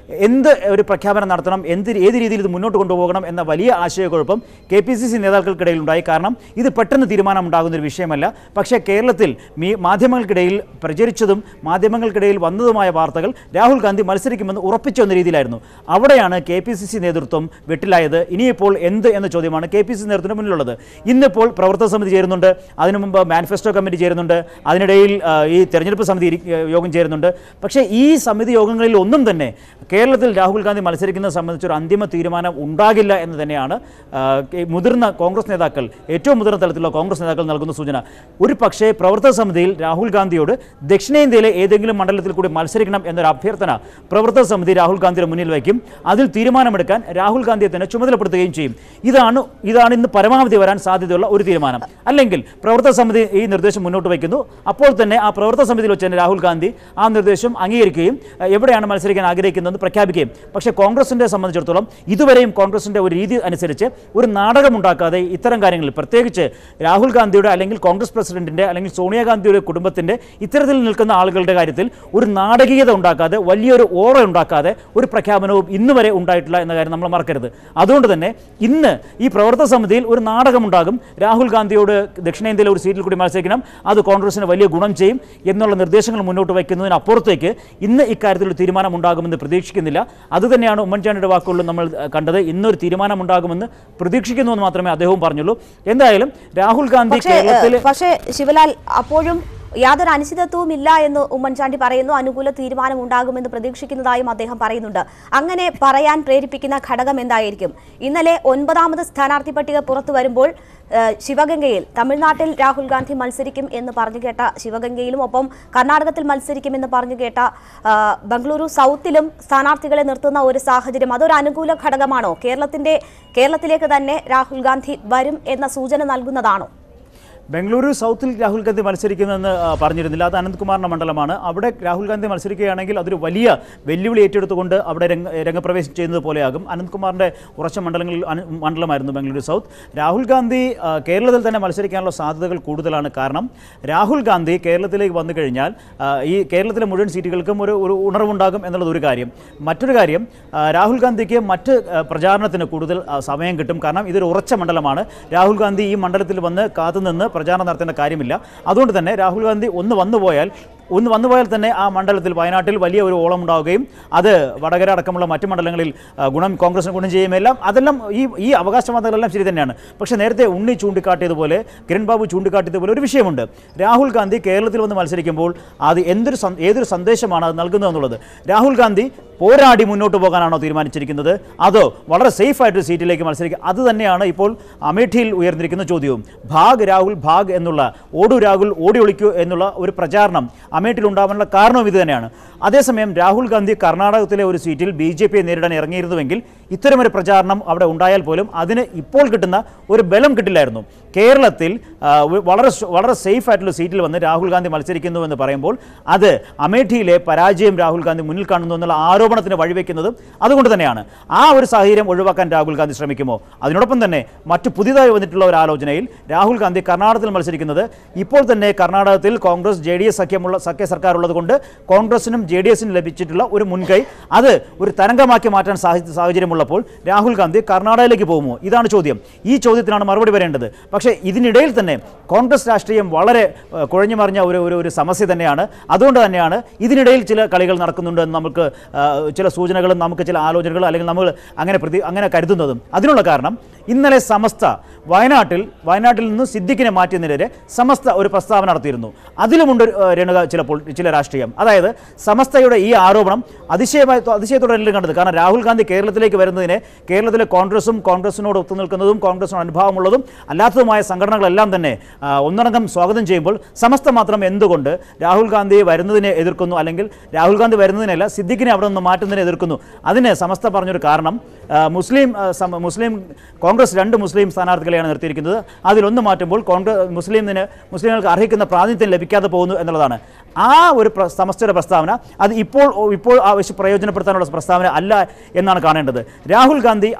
എന്ത് ഒരു പ്രഖ്യാപനം നടത്തണം, ഏത് രീതിയിൽ ഇത് മുന്നോട്ട് കൊണ്ടുപോകണം എന്ന വലിയ ആശയക്കുഴപ്പം KPCC നേതാക്കൾക്കിടയിൽ ഉണ്ടായി. കാരണം ഇത് പെട്ടെന്ന് തീരുമാനം ഉണ്ടാകുന്നൊരു വിഷയമല്ല. പക്ഷേ കേരളത്തിൽ മാധ്യമങ്ങൾക്കിടയിൽ പ്രചരിച്ചതും മാധ്യമങ്ങൾക്കിടയിൽ വന്നതുമായ വാർത്തകൾ രാഹുൽ ഗാന്ധി മത്സരിക്കുമെന്ന് ഉറപ്പിച്ചു എന്ന രീതിയിലായിരുന്നു. അവിടെയാണ് KPCC നേതൃത്വം വെട്ടിലായത്. ഇനിയിപ്പോൾ എന്ത് എന്ന ചോദ്യമാണ് KPCC നേതൃത്വത്തിന് മുന്നിലുള്ളത്. ഇന്നിപ്പോൾ പ്രവർത്തക സമിതി ചേരുന്നുണ്ട്, അതിനു മുമ്പ് മാനിഫെസ്റ്റോ കമ്മിറ്റി ചേരുന്നുണ്ട്, അതിനിടയിൽ ഈ തെരഞ്ഞെടുപ്പ് സമിതി യോഗം ചേരുന്നുണ്ട്. പക്ഷേ ഈ സമിതി യോഗങ്ങളിൽ ഒന്നും തന്നെ കേരളത്തിൽ രാഹുൽ ഗാന്ധി മത്സരിക്കുന്നത് സംബന്ധിച്ചൊരു അന്തിമ തീരുമാനം ഉണ്ടാകില്ല എന്ന് തന്നെയാണ് മുതിർന്ന കോൺഗ്രസ് നേതാക്കൾ, ഏറ്റവും മുതിർന്ന തലത്തിലുള്ള കോൺഗ്രസ് നേതാക്കൾ നൽകുന്ന സൂചന. ഒരു പക്ഷേ പ്രവർത്തക സമിതിയിൽ രാഹുൽ ഗാന്ധിയോട് ദക്ഷിണേന്ത്യയിലെ ഏതെങ്കിലും മണ്ഡലത്തിൽ കൂടി മത്സരിക്കണം എന്നൊരു അഭ്യർത്ഥന പ്രവർത്തക സമിതി രാഹുൽ ഗാന്ധിയുടെ മുന്നിൽ വയ്ക്കും. അതിൽ തീരുമാനമെടുക്കാൻ രാഹുൽ ഗാന്ധിയെ തന്നെ ചുമതലപ്പെടുത്തുകയും ചെയ്യും. ഇതാണ് ഇന്ന് പരമാവധി വരാൻ സാധ്യതയുള്ള ഒരു തീരുമാനം. അല്ലെങ്കിൽ പ്രവർത്തക സമിതി ഈ നിർദ്ദേശം മുന്നോട്ട് വയ്ക്കുന്നു, അപ്പോൾ തന്നെ ആ പ്രവർത്തക സമിതിയിൽ വെച്ച് തന്നെ രാഹുൽ ഗാന്ധി ആ നിർദ്ദേശം അംഗീകരിക്കുകയും എവിടെയാണ് മത്സരിക്കാൻ ആഗ്രഹിക്കുന്നതെന്ന് പ്രഖ്യാപിക്കുകയും. പക്ഷേ കോൺഗ്രസിനെ സംബന്ധിച്ചിടത്തോളം ഇതുവരെയും കോൺഗ്രസിൻ്റെ ഒരു രീതി അനുസരിച്ച് ഒരു നാടകമുണ്ടാക്കാതെ ഇത്തരം കാര്യങ്ങളിൽ, പ്രത്യേകിച്ച് രാഹുൽ ഗാന്ധിയുടെ അല്ലെങ്കിൽ കോൺഗ്രസ് പ്രസിഡന്റിൻ്റെ അല്ലെങ്കിൽ സോണിയാഗാന്ധിയുടെ കുടുംബത്തിൻ്റെ ഇത്തരത്തിൽ നിൽക്കുന്ന ആളുകളുടെ കാര്യത്തിൽ ഒരു നാടകീയത ഉണ്ടാക്കാതെ, വലിയൊരു ഓറ ഉണ്ടാക്കാതെ ഒരു പ്രഖ്യാപനവും ഇന്ന് വരെ ഉണ്ടായിട്ടില്ല എന്ന കാര്യം നമ്മൾ മറക്കരുത്. അതുകൊണ്ട് തന്നെ ഇന്ന് ഈ പ്രവർത്തക സമിതിയിൽ ഒരു നാടകമുണ്ടാകും. രാഹുൽ ഗാന്ധിയോട് ദക്ഷിണേന്ത്യയിലെ ഒരു സീറ്റിൽ കൂടി മത്സരിക്കണം, അത് കോൺഗ്രസിന് വലിയ ഗുണം ചെയ്യും എന്നുള്ള നിർദ്ദേശങ്ങൾ മുന്നോട്ട് വയ്ക്കുന്നതിനപ്പുറത്തേക്ക് ഇന്ന് ഇക്കാര്യത്തിൽ ഒരു തീരുമാനം ഉണ്ടാകുമെന്ന് പ്രതീക്ഷിക്കുന്നില്ല. അതുതന്നെയാണ് ഉമ്മൻചാണ്ടിയുടെ വാക്കുകളിൽ നമ്മൾ കണ്ടത്. ഇന്നൊരു തീരുമാനം ഉണ്ടാകുമെന്ന് പ്രതീക്ഷിക്കുന്നുവെന്ന് മാത്രമേ അദ്ദേഹവും പറഞ്ഞുള്ളൂ. എന്തായാലും രാഹുൽ ഗാന്ധി കേരളത്തിൽ പക്ഷേ ശിവലാൽ, അപ്പോഴും യാതൊരു അനിശ്ചിതത്വവും ഇല്ല എന്ന് ഉമ്മൻചാണ്ടി പറയുന്നു. അനുകൂല തീരുമാനം ഉണ്ടാകുമെന്ന് പ്രതീക്ഷിക്കുന്നതായും അദ്ദേഹം പറയുന്നുണ്ട്. അങ്ങനെ പറയാൻ പ്രേരിപ്പിക്കുന്ന ഘടകം എന്തായിരിക്കും? ഇന്നലെ 9ാമത് സ്ഥാനാർത്ഥി പട്ടിക പുറത്തു വരുമ്പോൾ ശിവഗംഗയിൽ, തമിഴ്നാട്ടിൽ രാഹുൽ ഗാന്ധി മത്സരിക്കും എന്ന് പറഞ്ഞു കേട്ട ശിവഗംഗയിലും ഒപ്പം കർണാടകത്തിൽ മത്സരിക്കുമെന്ന് പറഞ്ഞു കേട്ട ബംഗളൂരു സൗത്തിലും സ്ഥാനാർത്ഥികളെ നിർത്തുന്ന ഒരു സാഹചര്യം, അതൊരു അനുകൂല ഘടകമാണോ? കേരളത്തിലേക്ക് തന്നെ രാഹുൽ ഗാന്ധി വരും എന്ന സൂചന നൽകുന്നതാണോ? ബംഗളൂരു സൗത്തിൽ രാഹുൽ ഗാന്ധി മത്സരിക്കുമെന്ന് പറഞ്ഞിരുന്നില്ല. അത് അനന്ത്കുമാറിൻ്റെ മണ്ഡലമാണ്. അവിടെ രാഹുൽ ഗാന്ധി മത്സരിക്കുകയാണെങ്കിൽ അതൊരു വലിയ വെല്ലുവിളി ഏറ്റെടുത്തുകൊണ്ട് അവിടെ രംഗപ്രവേശം ചെയ്യുന്നത് പോലെയാകും. അനന്ത്കുമാറിൻ്റെ ഉറച്ച മണ്ഡലമായിരുന്നു ബംഗളൂരു സൗത്ത്. രാഹുൽ ഗാന്ധി കേരളത്തിൽ തന്നെ മത്സരിക്കാനുള്ള സാധ്യതകൾ കൂടുതലാണ്. കാരണം രാഹുൽ ഗാന്ധി കേരളത്തിലേക്ക് വന്നു കഴിഞ്ഞാൽ ഈ കേരളത്തിലെ മുഴുവൻ സീറ്റുകൾക്കും ഒരു ഉണർവുണ്ടാകും എന്നുള്ളത് ഒരു കാര്യം. മറ്റൊരു കാര്യം, രാഹുൽ ഗാന്ധിക്ക് മറ്റ് പ്രചാരണത്തിന് കൂടുതൽ സമയം കിട്ടും. കാരണം ഇതൊരു ഉറച്ച മണ്ഡലമാണ്. രാഹുൽ ഗാന്ധി ഈ മണ്ഡലത്തിൽ വന്ന് കാത്തുനിന്ന് പ്രചാരണം നടത്തേണ്ട കാര്യമില്ല. അതുകൊണ്ട് തന്നെ രാഹുൽ ഗാന്ധി ഒന്ന് വന്നുപോയാൽ തന്നെ ആ മണ്ഡലത്തിൽ, വയനാട്ടിൽ വലിയ ഒരു ഓളം ഉണ്ടാവുകയും അത് വടകര അടക്കമുള്ള മറ്റ് മണ്ഡലങ്ങളിൽ കോൺഗ്രസിന് ഗുണം ചെയ്യുമെല്ലാം. അതെല്ലാം ഈ അവകാശവാദങ്ങളെല്ലാം ശരി തന്നെയാണ്. പക്ഷേ നേരത്തെ ഉണ്ണി ചൂണ്ടിക്കാട്ടിയതുപോലെ, കിരൺ ബാബു ചൂണ്ടിക്കാട്ടിയതുപോലെ ഒരു വിഷയമുണ്ട്. രാഹുൽ ഗാന്ധി കേരളത്തിൽ വന്ന് മത്സരിക്കുമ്പോൾ അത് ഏതൊരു സന്ദേശമാണ് അത് നൽകുന്നതെന്നുള്ളത്. രാഹുൽ ഗാന്ധി പോരാടി മുന്നോട്ട് പോകാനാണോ തീരുമാനിച്ചിരിക്കുന്നത്, അതോ വളരെ സേഫായിട്ടൊരു സീറ്റിലേക്ക് മത്സരിക്കുക? അത് തന്നെയാണ് ഇപ്പോൾ അമേഠിയിൽ ഉയർന്നിരിക്കുന്ന ചോദ്യവും. ഭാഗ് രാഹുൽ ഭാഗ് എന്നുള്ള, ഓടു രാഹുൽ ഓടി ഒളിക്കൂ എന്നുള്ള ഒരു പ്രചാരണം അമേഠിയിൽ ഉണ്ടാവാനുള്ള കാരണവും ഇത് തന്നെയാണ്. അതേസമയം രാഹുൽ ഗാന്ധി കർണാടകത്തിലെ ഒരു സീറ്റിൽ BJPയെ നേരിടാൻ ഇറങ്ങിയിരുന്നുവെങ്കിൽ ഇത്തരമൊരു പ്രചാരണം അവിടെ ഉണ്ടായാൽ പോലും അതിന് ഇപ്പോൾ കിട്ടുന്ന ഒരു ബലം കിട്ടില്ലായിരുന്നു. കേരളത്തിൽ വളരെ സേഫായിട്ടുള്ള സീറ്റിൽ വന്ന് രാഹുൽ ഗാന്ധി മത്സരിക്കുന്നു എന്ന് പറയുമ്പോൾ അത് അമേഠിയിലെ പരാജയം രാഹുൽ ഗാന്ധി മുന്നിൽ കാണുന്നു എന്നുള്ള ആരോപണത്തിന് വഴിവെക്കുന്നതും അതുകൊണ്ട് തന്നെയാണ്. ആ ഒരു സാഹചര്യം ഒഴിവാക്കാൻ രാഹുൽ ഗാന്ധി ശ്രമിക്കുമോ? അതിനോടൊപ്പം തന്നെ മറ്റു പുതിയതായി വന്നിട്ടുള്ള ഒരു ആലോചനയിൽ രാഹുൽ ഗാന്ധി കർണാടകത്തിൽ മത്സരിക്കുന്നത്, ഇപ്പോൾ തന്നെ കർണാടകത്തിൽ കോൺഗ്രസ് JDS സഖ്യ സർക്കാർ ഉള്ളതുകൊണ്ട് കോൺഗ്രസിനും JDSനും ലഭിച്ചിട്ടുള്ള ഒരു മുൻകൈ, അത് ഒരു തരംഗമാക്കി മാറ്റാൻ സാഹചര്യമുള്ളപ്പോൾ രാഹുൽ ഗാന്ധി കർണാടകയിലേക്ക് പോകുമോ? ഇതാണ് ചോദ്യം. ഈ ചോദ്യത്തിനാണ് മറുപടി വരേണ്ടത്. പക്ഷേ ഇതിനിടയിൽ തന്നെ കോൺഗ്രസ് രാഷ്ട്രീയം വളരെ കുഴഞ്ഞു മറിഞ്ഞ ഒരു സമസ്യ തന്നെയാണ്. അതുകൊണ്ട് തന്നെയാണ് ഇതിനിടയിൽ ചില കളികൾ നടക്കുന്നുണ്ട് എന്ന് നമുക്ക് ചില സൂചനകളും നമുക്ക് ചില ആലോചനകളും അല്ലെങ്കിൽ നമ്മൾ അങ്ങനെ കരുതുന്നതും. അതിനുള്ള കാരണം ഇന്നലെ സമസ്ത വയനാട്ടിൽ നിന്ന് സിദ്ദിഖിനെ മാറ്റിയതിനെതിരെ സമസ്ത ഒരു പ്രസ്താവന നടത്തിയിരുന്നു. അതിലുമുണ്ട് രേണുക ചില രാഷ്ട്രീയം. അതായത് സമസ്തയുടെ ഈ ആരോപണം അതിശയത്തോടെ എല്ലാവരും കണ്ടത്. കാരണം രാഹുൽ ഗാന്ധി കേരളത്തിലേക്ക് വരുന്നതിനെ കേരളത്തിലെ കോൺഗ്രസിനോട് ഒത്തുനിൽക്കുന്നതും കോൺഗ്രസിനോട് അനുഭാവമുള്ളതും അല്ലാത്തതുമായ സംഘടനകളെല്ലാം തന്നെ ഒന്നടങ്കം സ്വാഗതം ചെയ്യുമ്പോൾ സമസ്ത മാത്രം എന്തുകൊണ്ട് രാഹുൽ ഗാന്ധി വരുന്നതിനെ എതിർക്കുന്നു, അല്ലെങ്കിൽ രാഹുൽ ഗാന്ധി വരുന്നതിനല്ല സിദ്ദിഖിനെ അവിടെ നിന്ന് മാറ്റുന്നതിനെ എതിർക്കുന്നു? അതിന് സമസ്ത പറഞ്ഞൊരു കാരണം, കോൺഗ്രസ് 2 മുസ്ലിം സ്ഥാനാർത്ഥികളെയാണ് നിർത്തിയിരിക്കുന്നത്. അതിലൊന്ന് മാറ്റുമ്പോൾ മുസ്ലിങ്ങൾക്ക് അർഹിക്കുന്ന പ്രാതിനിധ്യം ലഭിക്കാതെ പോകുന്നു എന്നുള്ളതാണ്. ആ ഒരു സമസ്തയുടെ പ്രസ്താവന അത് ഇപ്പോൾ പ്രയോജനപ്പെടുത്താനുള്ള പ്രസ്താവന അല്ല എന്നാണ് കാണേണ്ടത്.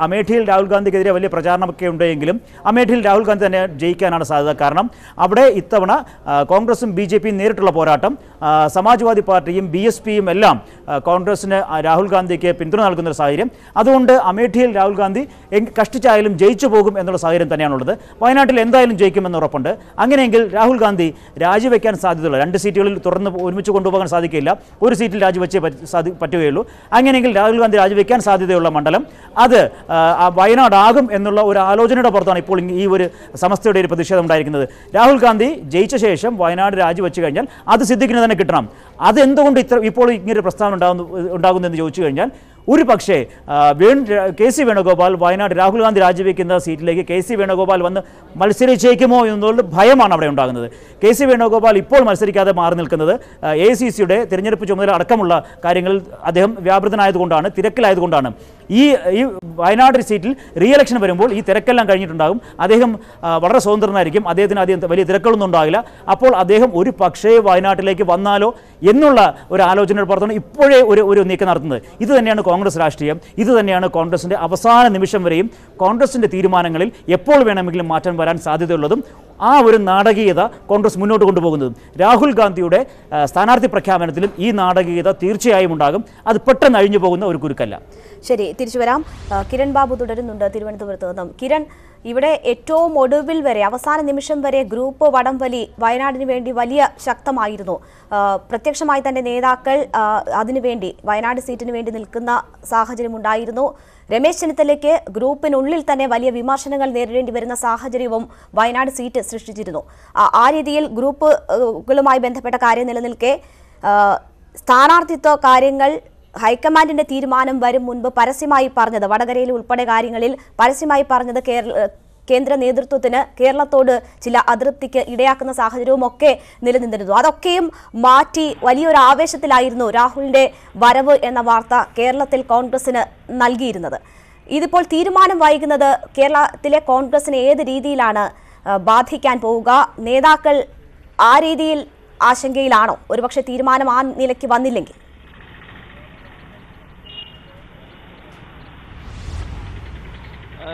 അമേഠിയിൽ രാഹുൽ ഗാന്ധിക്കെതിരെ വലിയ പ്രചാരണമൊക്കെ ഉണ്ടെങ്കിലും അമേഠിയിൽ രാഹുൽ ഗാന്ധി തന്നെ ജയിക്കാനാണ് സാധ്യത. കാരണം അവിടെ ഇത്തവണ കോൺഗ്രസും BJPയും നേരിട്ടുള്ള പോരാട്ടം, സമാജ്വാദി പാർട്ടിയും BSPയും എല്ലാം കോൺഗ്രസിന് രാഹുൽ ഗാന്ധിക്ക് പിന്തുണ നൽകുന്ന ഒരു സാഹചര്യം. അതുകൊണ്ട് അമേഠിയിൽ രാഹുൽ ഗാന്ധി കഷ്ടിച്ചായാലും ജയിച്ചു പോകും എന്നുള്ള സാഹചര്യം തന്നെയാണുള്ളത്. വയനാട്ടിൽ എന്തായാലും ജയിക്കുമെന്ന് ഉറപ്പുണ്ട്. അങ്ങനെയെങ്കിൽ രാഹുൽ ഗാന്ധി രാജിവെക്കാൻ സാധ്യതയുള്ള 2 സീറ്റുകളിൽ തുടർന്ന് ഒരുമിച്ച് കൊണ്ടുപോകാൻ സാധിക്കില്ല, ഒരു സീറ്റിൽ രാജിവെച്ചേ പറ്റുകയുള്ളൂ. അങ്ങനെയെങ്കിൽ രാഹുൽ ഗാന്ധി രാജിവെക്കാൻ സാധ്യതയുള്ള മണ്ഡലം അത് വയനാടാകും എന്നുള്ള ഒരു ആലോചനയുടെ പുറത്താണ് ഇപ്പോൾ ഈ ഒരു സമസ്തയുടെ ഒരു പ്രതിഷേധം ഉണ്ടായിരിക്കുന്നത്. രാഹുൽ ഗാന്ധി ജയിച്ച ശേഷം വയനാട് രാജിവെച്ച് കഴിഞ്ഞാൽ അത് സിദ്ദിഖിന് തന്നെ കിട്ടണം. അതെന്തുകൊണ്ട് ഇപ്പോൾ ഇങ്ങനൊരു പ്രസ്താവന ഉണ്ടാകുന്നു എന്ന് ചോദിച്ചു കഴിഞ്ഞാൽ ഒരു പക്ഷേ കെ സി വേണുഗോപാൽ വയനാട് രാഹുൽ ഗാന്ധി രാജിവെക്കുന്ന സീറ്റിലേക്ക് കെ സി വേണുഗോപാൽ വന്ന് മത്സരിച്ചേക്കുമോ എന്നുള്ള ഭയമാണ് അവിടെ ഉണ്ടാകുന്നത്. കെ സി വേണുഗോപാൽ ഇപ്പോൾ മത്സരിക്കാതെ മാറി നിൽക്കുന്നത് AICCയുടെ തിരഞ്ഞെടുപ്പ് ചുമതല അടക്കമുള്ള കാര്യങ്ങളിൽ അദ്ദേഹം വ്യാപൃതനായതുകൊണ്ടാണ്, തിരക്കിലായതുകൊണ്ടാണ്. ഈ വയനാട് സീറ്റിൽ റീഇലക്ഷൻ വരുമ്പോൾ ഈ തിരക്കെല്ലാം കഴിഞ്ഞിട്ടുണ്ടാകും. അദ്ദേഹം വളരെ സ്വതന്ത്രനായിരിക്കും, അദ്ദേഹത്തിന് അധികം വലിയ തിരക്കുകളൊന്നും ഉണ്ടാകില്ല. അപ്പോൾ അദ്ദേഹം ഒരു പക്ഷേ വയനാട്ടിലേക്ക് വന്നാലോ എന്നുള്ള ഒരു ആലോചനയുടെ പുറത്താണ് ഇപ്പോഴേ ഒരു നീക്കം നടത്തുന്നത്. ഇത് തന്നെയാണ് കോൺഗ്രസ് രാഷ്ട്രീയം, ഇത് തന്നെയാണ് കോൺഗ്രസിൻ്റെ അവസാന നിമിഷം വരെയും കോൺഗ്രസിൻ്റെ തീരുമാനങ്ങളിൽ എപ്പോൾ വേണമെങ്കിലും മാറ്റം വരാൻ സാധ്യതയുള്ളതും ആ ഒരു നാടകീയത കോൺഗ്രസ് മുന്നോട്ട് കൊണ്ടുപോകുന്നതും. രാഹുൽ ഗാന്ധിയുടെ സ്ഥാനാർത്ഥി പ്രഖ്യാപനത്തിലും ഈ നാടകീയത തീർച്ചയായും ഉണ്ടാകും. അത് പെട്ടെന്ന് അഴിഞ്ഞു പോകുന്ന ഒരു കുരുക്കല്ല. ശരി, തിരിച്ചു വരാം. കിരൺ ബാബു തുടരുന്നുണ്ട് തിരുവനന്തപുരത്ത് നിന്നും. കിരൺ, ഇവിടെ ഏറ്റവും ഒടുവിൽ വരെ അവസാന നിമിഷം വരെ ഗ്രൂപ്പ് വടംവലി വയനാടിന് വേണ്ടി വലിയ ശക്തമായിരുന്നു. പ്രത്യക്ഷമായി തന്നെ നേതാക്കൾ അതിനുവേണ്ടി വയനാട് സീറ്റിന് വേണ്ടി നിൽക്കുന്ന സാഹചര്യം ഉണ്ടായിരുന്നു. രമേശ് ചെന്നിത്തലയ്ക്ക് ഗ്രൂപ്പിനുള്ളിൽ തന്നെ വലിയ വിമർശനങ്ങൾ നേരിടേണ്ടി വരുന്ന സാഹചര്യവും വയനാട് സീറ്റ് സൃഷ്ടിച്ചിരുന്നു. ആ രീതിയിൽ ഗ്രൂപ്പുകളുമായി ബന്ധപ്പെട്ട കാര്യം നിലനിൽക്കെ സ്ഥാനാർത്ഥിത്വ കാര്യങ്ങൾ ഹൈക്കമാൻഡിന്റെ തീരുമാനം വരും മുൻപ് പരസ്യമായി പറഞ്ഞത്, വടകരയിൽ ഉൾപ്പെടെ കാര്യങ്ങളിൽ പരസ്യമായി പറഞ്ഞത് കേന്ദ്ര നേതൃത്വത്തിന് കേരളത്തോട് ചില അതൃപ്തിക്ക് ഇടയാക്കുന്ന സാഹചര്യവും ഒക്കെ നിലനിന്നിരുന്നു. അതൊക്കെയും മാറ്റി വലിയൊരു ആവേശത്തിലായിരുന്നു രാഹുലിന്റെ വരവ് എന്ന വാർത്ത കേരളത്തിൽ കോൺഗ്രസിന് നൽകിയിരുന്നത്. ഇതിപ്പോൾ തീരുമാനം വൈകുന്നത് കേരളത്തിലെ കോൺഗ്രസിനെ ഏത് രീതിയിലാണ് ബാധിക്കാൻ പോവുക? നേതാക്കൾ ആ രീതിയിൽ ആശങ്കയിലാണോ? ഒരുപക്ഷെ തീരുമാനം ആ നിലയ്ക്ക് വന്നില്ലെങ്കിൽ?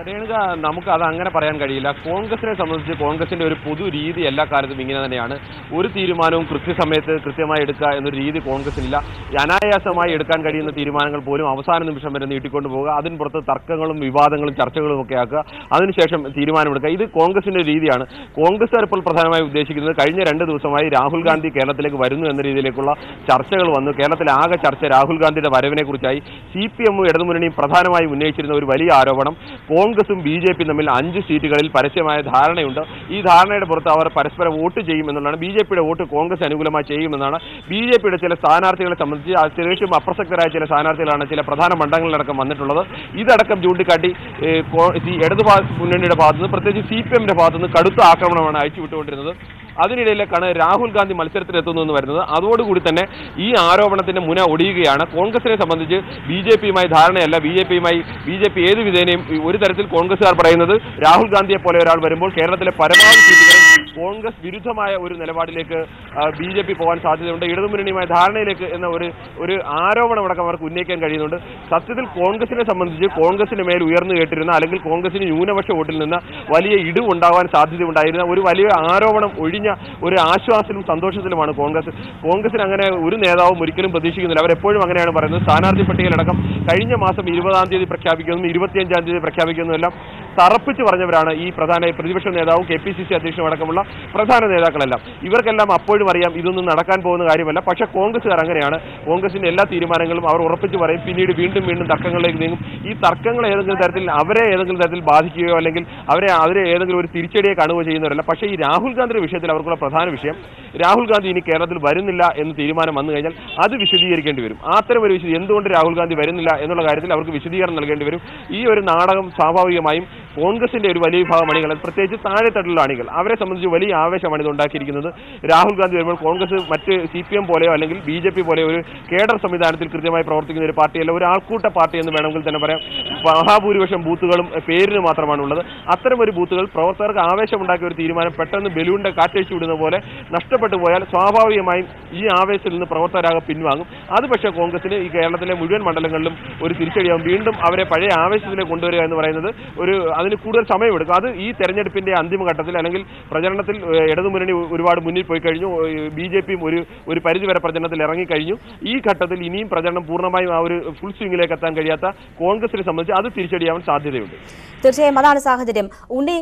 രേണുക, നമുക്ക് അത് അങ്ങനെ പറയാൻ കഴിയില്ല. കോൺഗ്രസിനെ സംബന്ധിച്ച് കോൺഗ്രസിന്റെ ഒരു പൊതു രീതി എല്ലാ കാലത്തും ഇങ്ങനെ തന്നെയാണ്. ഒരു തീരുമാനവും കൃത്യസമയത്ത് കൃത്യമായി എടുക്കുക എന്നൊരു രീതി കോൺഗ്രസിനില്ല. അനായാസമായി എടുക്കാൻ കഴിയുന്ന തീരുമാനങ്ങൾ പോലും അവസാന നിമിഷം വരെ നീട്ടിക്കൊണ്ടു പോവുക, അതിന് പുറത്ത് തർക്കങ്ങളും വിവാദങ്ങളും ചർച്ചകളും ഒക്കെ ആക്കുക, അതിനുശേഷം തീരുമാനമെടുക്കുക. ഇത് കോൺഗ്രസിന്റെ രീതിയാണ്. കോൺഗ്രസ് ഇപ്പോൾ പ്രധാനമായി ഉദ്ദേശിക്കുന്നത് കഴിഞ്ഞ 2 ദിവസമായി രാഹുൽ ഗാന്ധി കേരളത്തിലേക്ക് വരുന്നു എന്ന രീതിയിലേക്കുള്ള ചർച്ചകൾ വന്നു. കേരളത്തിലെ ആകെ ചർച്ച രാഹുൽ ഗാന്ധിയുടെ വരവിനെ കുറിച്ചായി. CPM ഇടതുമുന്നണിയും പ്രധാനമായും ഉന്നയിച്ചിരുന്ന ഒരു വലിയ ആരോപണം, കോൺഗ്രസും BJP തമ്മിൽ 5 സീറ്റുകളിൽ പരസ്യമായ ധാരണയുണ്ട്. ഈ ധാരണയുടെ പുറത്ത് അവർ പരസ്പരം വോട്ട് ചെയ്യും എന്നുള്ളതാണ്. BJPയുടെ വോട്ട് കോൺഗ്രസ് അനുകൂലമായി ചെയ്യുമെന്നാണ്. BJPയുടെ ചില സ്ഥാനാർത്ഥികളെ സംബന്ധിച്ച് തികച്ചും അപ്രസക്തരായ ചില സ്ഥാനാർത്ഥികളാണ് ചില പ്രധാന മണ്ഡലങ്ങളിലടക്കം വന്നിട്ടുള്ളത്. ഇതടക്കം ചൂണ്ടിക്കാട്ടി ഇടതു മുന്നണിയുടെ ഭാഗത്തുനിന്ന്, പ്രത്യേകിച്ച് CPMന്റെ ഭാഗത്തുനിന്ന് കടുത്ത ആക്രമണമാണ് അയച്ചുവിട്ടുകൊണ്ടിരുന്നത്. അതിനിടയിലേക്കാണ് രാഹുൽ ഗാന്ധി മത്സരത്തിലെത്തുന്നു എന്ന് വരുന്നത്. അതോടുകൂടി തന്നെ ഈ ആരോപണത്തിന്റെ മുന ഒടിയുകയാണ്. കോൺഗ്രസിനെ സംബന്ധിച്ച് BJPയുമായി ധാരണയല്ല. BJP ഏത് വിധേനയും ഒരു തരത്തിൽ കോൺഗ്രസുകാർ പറയുന്നത് രാഹുൽ ഗാന്ധിയെ പോലെ ഒരാൾ വരുമ്പോൾ കേരളത്തിലെ പരമാവധി സീറ്റുകളിൽ കോൺഗ്രസ് വിരുദ്ധമായ ഒരു നിലപാടിലേക്ക് BJP പോകാൻ സാധ്യതയുണ്ട്, ഇടതുമുന്നണിയുമായി ധാരണയിലേക്ക് എന്ന ഒരു ആരോപണം അടക്കം അവർക്ക് ഉന്നയിക്കാൻ കഴിയുന്നുണ്ട്. സത്യത്തിൽ കോൺഗ്രസിനെ സംബന്ധിച്ച് കോൺഗ്രസിന് മേൽ ഉയർന്നു കേട്ടിരുന്ന, അല്ലെങ്കിൽ കോൺഗ്രസിന് ന്യൂനപക്ഷ വോട്ടിൽ നിന്ന് വലിയ ഇടിവുണ്ടാകാൻ സാധ്യതയുണ്ടായിരുന്ന ഒരു വലിയ ആരോപണം ഒഴിഞ്ഞ ഒരു ആശ്വാസത്തിലും സന്തോഷത്തിലുമാണ് കോൺഗ്രസിന് അങ്ങനെ ഒരു നേതാവും ഒരിക്കലും പ്രതീക്ഷിക്കുന്നില്ല. അവരെപ്പോഴും അങ്ങനെയാണ് പറയുന്നത്. സ്ഥാനാർത്ഥി പട്ടികയിലടക്കം കഴിഞ്ഞ മാസം 20-ാം തീയതി പ്രഖ്യാപിക്കുന്നു, 25-ാം തീയതി പ്രഖ്യാപിക്കുന്നുവെല്ലാം തറപ്പിച്ച് പറഞ്ഞവരാണ് ഈ പ്രധാന പ്രതിപക്ഷ നേതാവും KPCC അധ്യക്ഷനും അടക്കമുള്ള പ്രധാന നേതാക്കളെല്ലാം. ഇവർക്കെല്ലാം അപ്പോഴും അറിയാം ഇതൊന്നും നടക്കാൻ പോകുന്ന കാര്യമല്ല. പക്ഷേ കോൺഗ്രസുകാർ അങ്ങനെയാണ്. കോൺഗ്രസിന്റെ എല്ലാ തീരുമാനങ്ങളും അവർ ഉറപ്പിച്ച് പറയും, പിന്നീട് വീണ്ടും തർക്കങ്ങളിലേക്ക് നീങ്ങും. ഈ തർക്കങ്ങൾ ഏതെങ്കിലും തരത്തിൽ ബാധിക്കുകയോ അല്ലെങ്കിൽ അതിനെ ഏതെങ്കിലും ഒരു തിരിച്ചടിയെ കാണുകയോ ചെയ്യുന്നവരല്ല. പക്ഷേ ഈ രാഹുൽ ഗാന്ധിയുടെ വിഷയത്തിൽ അവർക്കുള്ള പ്രധാന വിഷയം, രാഹുൽ ഗാന്ധി ഇനി കേരളത്തിൽ വരുന്നില്ല എന്ന് തീരുമാനം വന്നു കഴിഞ്ഞാൽ അത് വിശദീകരിക്കേണ്ടി വരും. അത്തരം ഒരു എന്തുകൊണ്ട് രാഹുൽ ഗാന്ധി വരുന്നില്ല എന്നുള്ള കാര്യത്തിൽ അവർക്ക് വിശദീകരണം നൽകേണ്ടി വരും. ഈ ഒരു നാടകം സ്വാഭാവികമായും കോൺഗ്രസിന്റെ ഒരു വലിയ വിഭാഗം അണികൾ, പ്രത്യേകിച്ച് താഴെത്തട്ടിലുള്ള അണികൾ, അവരെ സംബന്ധിച്ച് വലിയ ആവേശമാണ് ഇത് ഉണ്ടാക്കിയിരിക്കുന്നത്. രാഹുൽ ഗാന്ധി വരുമ്പോൾ കോൺഗ്രസ് മറ്റ് CPM പോലെയോ അല്ലെങ്കിൽ BJP പോലെയോ ഒരു കേഡർ സംവിധാനത്തിൽ കൃത്യമായി പ്രവർത്തിക്കുന്ന ഒരു പാർട്ടിയല്ല, ഒരു ആൾക്കൂട്ട പാർട്ടി എന്ന് വേണമെങ്കിൽ തന്നെ പറയാം. മഹാഭൂരിപക്ഷം ബൂത്തുകളും പേരിന് മാത്രമാണുള്ളത്. അത്തരം ഒരു ബൂത്തുകൾ പ്രവർത്തകർക്ക് ആവേശമുണ്ടാക്കിയ ഒരു തീരുമാനം പെട്ടെന്ന് ബലൂണിന്റെ കാറ്റഴിച്ചു വിടുന്ന പോലെ നഷ്ടപ്പെട്ടു പോയാൽ സ്വാഭാവികമായും ഈ ആവേശത്തിൽ നിന്ന് പ്രവർത്തകരാകെ പിൻവാങ്ങും. അത് പക്ഷേ കോൺഗ്രസിന് ഈ കേരളത്തിലെ മുഴുവൻ മണ്ഡലങ്ങളിലും ഒരു തിരിച്ചടിയാവും. വീണ്ടും അവരെ പഴയ ആവേശത്തിലേക്ക് കൊണ്ടുവരിക എന്ന് പറയുന്നത് അതിന് കൂടുതൽ സമയമെടുക്കും. അത് ഈ തെരഞ്ഞെടുപ്പിന്റെ അന്തിമഘട്ടത്തിൽ അല്ലെങ്കിൽ പ്രചരണത്തിൽ ഇടതുമുന്നണി ഒരുപാട് മുന്നിൽ പോയി കഴിഞ്ഞു. BJPയും ഒരു പരിധിവരെ പ്രചരണത്തിൽ ഇറങ്ങിക്കഴിഞ്ഞു. ഈ ഘട്ടത്തിൽ ഇനിയും പ്രചരണം പൂർണ്ണമായും ആ ഒരു ഫുൾ സ്വിംഗിലേക്ക് എത്താൻ കഴിയാത്ത കോൺഗ്രസിനെ സംബന്ധിച്ച് അത് തിരിച്ചടിയാവാൻ സാധ്യതയുണ്ട്. തീർച്ചയായും അതാണ് സാഹചര്യം. ഉണ്ണി,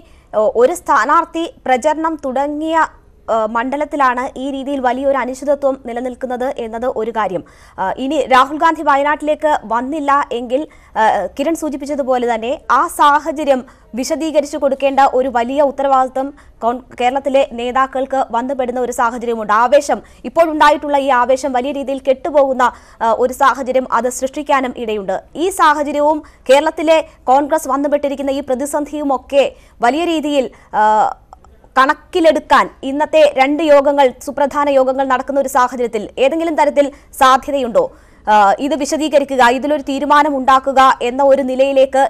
ഒരു സ്ഥാനാർത്ഥി പ്രചരണം തുടങ്ങിയ മണ്ഡലത്തിലാണ് ഈ രീതിയിൽ വലിയൊരു അനിശ്ചിതത്വം നിലനിൽക്കുന്നത് എന്നത് ഒരു കാര്യം. ഇനി രാഹുൽ ഗാന്ധി വയനാട്ടിലേക്ക് വന്നില്ല എങ്കിൽ കിരൺ സൂചിപ്പിച്ചതുപോലെ തന്നെ ആ സാഹചര്യം വിശദീകരിച്ചു കൊടുക്കേണ്ട ഒരു വലിയ ഉത്തരവാദിത്വം കേരളത്തിലെ നേതാക്കൾക്ക് വന്നുപെടുന്ന ഒരു സാഹചര്യമുണ്ട്. ആവേശം ഇപ്പോഴുണ്ടായിട്ടുള്ള ഈ ആവേശം വലിയ രീതിയിൽ കെട്ടുപോകുന്ന ഒരു സാഹചര്യം അത് സൃഷ്ടിക്കാനും ഇടയുണ്ട്. ഈ സാഹചര്യവും കേരളത്തിലെ കോൺഗ്രസ് വന്നുപെട്ടിരിക്കുന്ന ഈ പ്രതിസന്ധിയുമൊക്കെ വലിയ രീതിയിൽ കണക്കിലെടുക്കാൻ ഇന്നത്തെ 2 യോഗങ്ങൾ, സുപ്രധാന യോഗങ്ങൾ നടക്കുന്ന ഒരു സാഹചര്യത്തിൽ ഏതെങ്കിലും തരത്തിൽ സാധ്യതയുണ്ടോ? ഇത് വിശദീകരിക്കുക, ഇതിലൊരു തീരുമാനം ഉണ്ടാക്കുക എന്ന ഒരു നിലയിലേക്ക്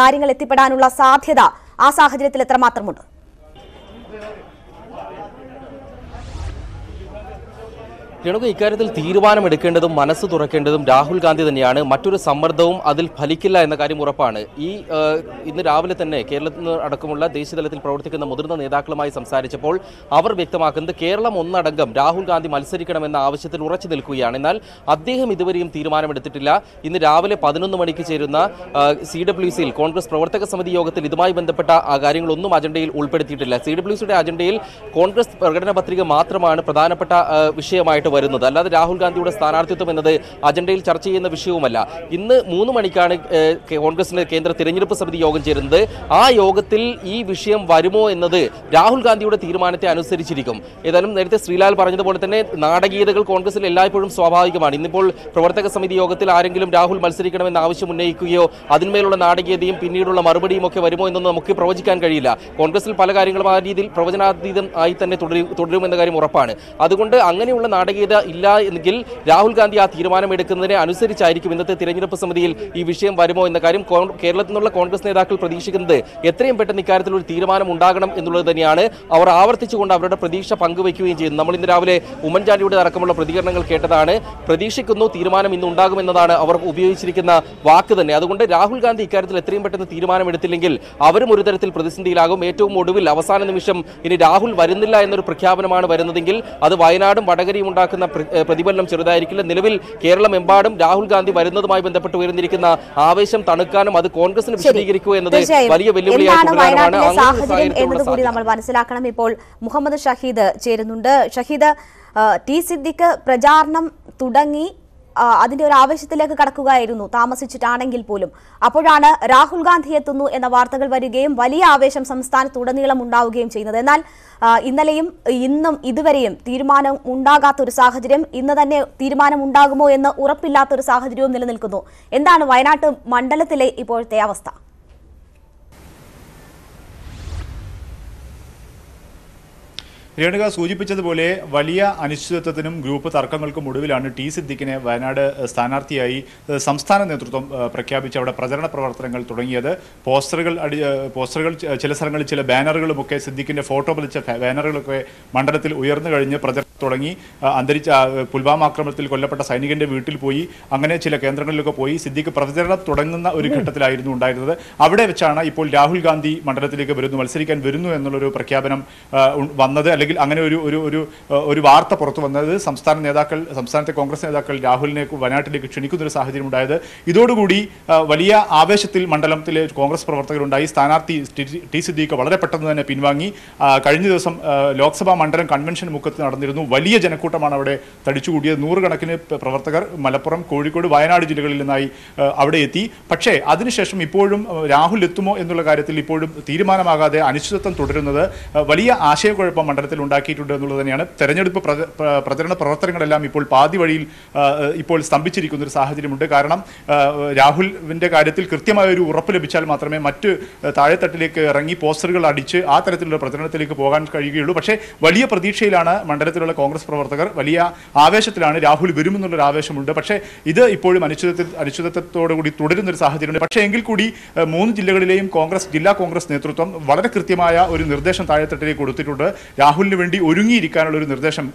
കാര്യങ്ങൾ എത്തിപ്പെടാനുള്ള സാധ്യത ആ സാഹചര്യത്തിൽ എത്രമാത്രമുണ്ട്? രേണുക, ഇക്കാര്യത്തിൽ തീരുമാനമെടുക്കേണ്ടതും മനസ്സ് തുറക്കേണ്ടതും രാഹുൽ ഗാന്ധി തന്നെയാണ്. മറ്റൊരു സമ്മർദ്ദവും അതിൽ ഫലിക്കില്ല എന്ന കാര്യം ഉറപ്പാണ്. ഇന്ന് രാവിലെ തന്നെ കേരളത്തിൽ അടക്കമുള്ള ദേശീയതലത്തിൽ പ്രവർത്തിക്കുന്ന മുതിർന്ന നേതാക്കളുമായി സംസാരിച്ചപ്പോൾ അവർ വ്യക്തമാക്കുന്നത് കേരളം ഒന്നടങ്കം രാഹുൽ ഗാന്ധി മത്സരിക്കണമെന്ന ആവശ്യത്തിൽ ഉറച്ചു നിൽക്കുകയാണ്. എന്നാൽ അദ്ദേഹം ഇതുവരെയും തീരുമാനമെടുത്തിട്ടില്ല. ഇന്ന് രാവിലെ 11 മണിക്ക് ചേരുന്ന CWCയിൽ കോൺഗ്രസ് പ്രവർത്തക സമിതി യോഗത്തിൽ ഇതുമായി ബന്ധപ്പെട്ട കാര്യങ്ങളൊന്നും അജണ്ടയിൽ ഉൾപ്പെടുത്തിയിട്ടില്ല. CWCയുടെ അജണ്ടയിൽ കോൺഗ്രസ് പ്രകടന പത്രിക മാത്രമാണ് പ്രധാനപ്പെട്ട വിഷയമായിട്ട് വരുന്നത്. അല്ലാതെ രാഹുൽ ഗാന്ധിയുടെ സ്ഥാനാർത്ഥിത്വം എന്നത് അജണ്ടയിൽ ചർച്ച ചെയ്യുന്ന വിഷയവുമല്ല. ഇന്ന് 3 മണിക്കാണ് കോൺഗ്രസിന്റെ കേന്ദ്ര തിരഞ്ഞെടുപ്പ് സമിതി യോഗം ചേരുന്നത്. ആ യോഗത്തിൽ ഈ വിഷയം വരുമോ എന്നത് രാഹുൽ ഗാന്ധിയുടെ തീരുമാനത്തെ അനുസരിച്ചിരിക്കും. ഏതായാലും നേരത്തെ ശ്രീലാൽ പറഞ്ഞതുപോലെ തന്നെ നാടകീയതകൾ കോൺഗ്രസിൽ എല്ലായ്പ്പോഴും സ്വാഭാവികമാണ്. ഇന്നിപ്പോൾ പ്രവർത്തക സമിതി യോഗത്തിൽ ആരെങ്കിലും രാഹുൽ മത്സരിക്കണമെന്ന ആവശ്യം ഉന്നയിക്കുകയോ അതിന്മേലുള്ള നാടകീയതയും പിന്നീടുള്ള മറുപടിയും ഒക്കെ വരുമോ എന്നൊന്നും നമുക്ക് പ്രവചിക്കാൻ കഴിയില്ല. കോൺഗ്രസിൽ പല കാര്യങ്ങളും ആ രീതിയിൽ പ്രവചനാതീതം ആയി തന്നെ തുടരുമെന്ന കാര്യം ഉറപ്പാണ്. അതുകൊണ്ട് അങ്ങനെയുള്ള നാടകീയത ഇല്ല എങ്കിൽ രാഹുൽ ഗാന്ധി ആ തീരുമാനം എടുക്കുന്നതിനെ അനുസരിച്ചായിരിക്കും ഇന്നത്തെ തിരഞ്ഞെടുപ്പ് സമിതിയിൽ ഈ വിഷയം വരുമോ എന്ന കാര്യം കേരളത്തിൽ നിന്നുള്ള കോൺഗ്രസ് നേതാക്കൾ പ്രതീക്ഷിക്കുന്നത് എത്രയും പെട്ടെന്ന് ഇക്കാര്യത്തിൽ ഒരു തീരുമാനം ഉണ്ടാകണം എന്നുള്ളത് തന്നെയാണ്. അവർ ആവർത്തിച്ചുകൊണ്ട് അവരുടെ പ്രതീക്ഷ പങ്കുവയ്ക്കുകയും ചെയ്യുന്നു. നമ്മൾ ഇന്ന് രാവിലെ ഉമ്മൻചാണ്ടിയുടെ അടക്കമുള്ള പ്രതികരണങ്ങൾ കേട്ടതാണ്. പ്രതീക്ഷിക്കുന്നു, തീരുമാനം ഇന്ന് ഉണ്ടാകുമെന്നതാണ് അവർ ഉപയോഗിച്ചിരിക്കുന്ന വാക്ക് തന്നെ. അതുകൊണ്ട് രാഹുൽ ഗാന്ധി ഇക്കാര്യത്തിൽ എത്രയും പെട്ടെന്ന് തീരുമാനമെടുത്തില്ലെങ്കിൽ അവരും ഒരു തരത്തിൽ പ്രതിസന്ധിയിലാകും. ഏറ്റവും ഒടുവിൽ അവസാന നിമിഷം ഇനി രാഹുൽ വരുന്നില്ല എന്നൊരു പ്രഖ്യാപനമാണ് വരുന്നതെങ്കിൽ അത് വയനാടും വടകരയും ഉണ്ടാക്കുന്ന പ്രതിഫലനം ചെറുതായിരിക്കില്ല. നിലവിൽ കേരളമെമ്പാടും രാഹുൽ ഗാന്ധി വരുന്നതുമായി ബന്ധപ്പെട്ട് ഉയർന്നിരിക്കുന്ന ആവേശം തണുക്കാനും അത് കോൺഗ്രസിന് വിശദീകരിക്കുക എന്നത് വലിയ വെല്ലുവിളിയാണ് എന്നതുകൂടി നമ്മൾ മനസ്സിലാക്കണം. ഇപ്പോൾ മുഹമ്മദ് ഷഹീദ് ചേരുന്നുണ്ട്. ഷഹീദ്, ടി സിദ്ദിഖ് പ്രചാരണം തുടങ്ങി അതിന്റെ ഒരു ആവേശത്തിലേക്ക് കടക്കുകയായിരുന്നു, താമസിച്ചിട്ടാണെങ്കിൽ പോലും. അപ്പോഴാണ് രാഹുൽ ഗാന്ധി എത്തുന്നു എന്ന വാർത്തകൾ വരികയും വലിയ ആവേശം സംസ്ഥാനത്തുടനീളം ഉണ്ടാവുകയും ചെയ്യുന്നത്. എന്നാൽ ഇന്നലെയും ഇന്നും ഇതുവരെയും തീരുമാനം ഉണ്ടാകാത്തൊരു സാഹചര്യം, ഇന്ന് തന്നെ തീരുമാനം ഉണ്ടാകുമോ എന്ന് ഉറപ്പില്ലാത്തൊരു സാഹചര്യവും നിലനിൽക്കുന്നു. എന്താണ് വയനാട്ട് മണ്ഡലത്തിലെ ഇപ്പോഴത്തെ അവസ്ഥ? രേണുക സൂചിപ്പിച്ചതുപോലെ വലിയ അനിശ്ചിതത്വത്തിനും ഗ്രൂപ്പ് തർക്കങ്ങൾക്കും ഒടുവിലാണ് ടി സിദ്ദിഖിനെ വയനാട് സ്ഥാനാർത്ഥിയായി സംസ്ഥാന നേതൃത്വം പ്രഖ്യാപിച്ച് അവിടെ പ്രചരണ പ്രവർത്തനങ്ങൾ തുടങ്ങിയത്. പോസ്റ്ററുകൾ ചില സ്ഥലങ്ങളിൽ ചില ബാനറുകളുമൊക്കെ സിദ്ദിഖിന്റെ ഫോട്ടോ പതിച്ച ബാനറുകളൊക്കെ മണ്ഡലത്തിൽ ഉയർന്നു കഴിഞ്ഞ് പ്രചരണം തുടങ്ങി. പുൽവാമ ആക്രമണത്തിൽ കൊല്ലപ്പെട്ട സൈനികന്റെ വീട്ടിൽ പോയി, അങ്ങനെ ചില കേന്ദ്രങ്ങളിലൊക്കെ പോയി സിദ്ദിഖ് പ്രചരണം തുടങ്ങുന്ന ഒരു ഘട്ടത്തിലായിരുന്നു ഉണ്ടായിരുന്നത്. അവിടെ വെച്ചാണ് ഇപ്പോൾ രാഹുൽ ഗാന്ധി മണ്ഡലത്തിലേക്ക് മത്സരിക്കാൻ വരുന്നു എന്നുള്ളൊരു പ്രഖ്യാപനം വന്നത്. അല്ലെങ്കിൽ അങ്ങനെ ഒരു വാർത്ത പുറത്തു വന്നത് സംസ്ഥാനത്തെ കോൺഗ്രസ് നേതാക്കൾ രാഹുലിനെ വയനാട്ടിലേക്ക് ക്ഷണിക്കുന്ന ഒരു സാഹചര്യം ഉണ്ടായത്. ഇതോടുകൂടി വലിയ ആവേശത്തിൽ മണ്ഡലത്തിലെ കോൺഗ്രസ് പ്രവർത്തകരുണ്ടായി. സ്ഥാനാർത്ഥി ടി സിദ്ദീഖ് വളരെ പെട്ടെന്ന് തന്നെ പിൻവാങ്ങി. കഴിഞ്ഞ ദിവസം ലോക്സഭാ മണ്ഡലം കൺവെൻഷൻ മുഖത്ത് നടന്നിരുന്നു. വലിയ ജനക്കൂട്ടമാണ് അവിടെ തടിച്ചുകൂടിയത്. 100 കണക്കിന് പ്രവർത്തകർ മലപ്പുറം, കോഴിക്കോട്, വയനാട് ജില്ലകളിൽ നിന്നായി അവിടെ എത്തി. പക്ഷേ അതിനുശേഷം ഇപ്പോഴും രാഹുൽ എത്തുമോ എന്നുള്ള കാര്യത്തിൽ ഇപ്പോഴും തീരുമാനമാകാതെ അനിശ്ചിതത്വം തുടരുന്നത് വലിയ ആശയക്കുഴപ്പം മണ്ഡലത്തിൽ ഉണ്ടാക്കിയിട്ടുണ്ട് എന്നുള്ളത് തന്നെയാണ്. തെരഞ്ഞെടുപ്പ് പ്രചരണ പ്രവർത്തനങ്ങളെല്ലാം ഇപ്പോൾ പാതി വഴിയിൽ ഇപ്പോൾ സ്തംഭിച്ചിരിക്കുന്ന ഒരു സാഹചര്യമുണ്ട്. കാരണം രാഹുലിന്റെ കാര്യത്തിൽ കൃത്യമായ ഒരു ഉറപ്പ് ലഭിച്ചാൽ മാത്രമേ മറ്റ് താഴെത്തട്ടിലേക്ക് ഇറങ്ങി പോസ്റ്ററുകൾ അടിച്ച് ആ തരത്തിലുള്ള പ്രചരണത്തിലേക്ക് പോകാൻ കഴിയുകയുള്ളൂ. പക്ഷേ വലിയ പ്രതീക്ഷയിലാണ് മണ്ഡലത്തിലുള്ള കോൺഗ്രസ് പ്രവർത്തകർ. വലിയ ആവേശത്തിലാണ്. രാഹുൽ വരുമെന്നുള്ളൊരു ആവേശമുണ്ട്. പക്ഷേ ഇത് ഇപ്പോഴും അനിശ്ചിതത്വത്തോടുകൂടി തുടരുന്നൊരു സാഹചര്യമുണ്ട്. പക്ഷേ എങ്കിൽ കൂടി 3 ജില്ലകളിലെയും ജില്ലാ കോൺഗ്രസ് നേതൃത്വം വളരെ കൃത്യമായ ഒരു നിർദ്ദേശം താഴെത്തട്ടിലേക്ക് കൊടുത്തിട്ടുണ്ട്. രാഹുലിന് വേണ്ടി ഒരുങ്ങിയിരിക്കാനുള്ള ഒരു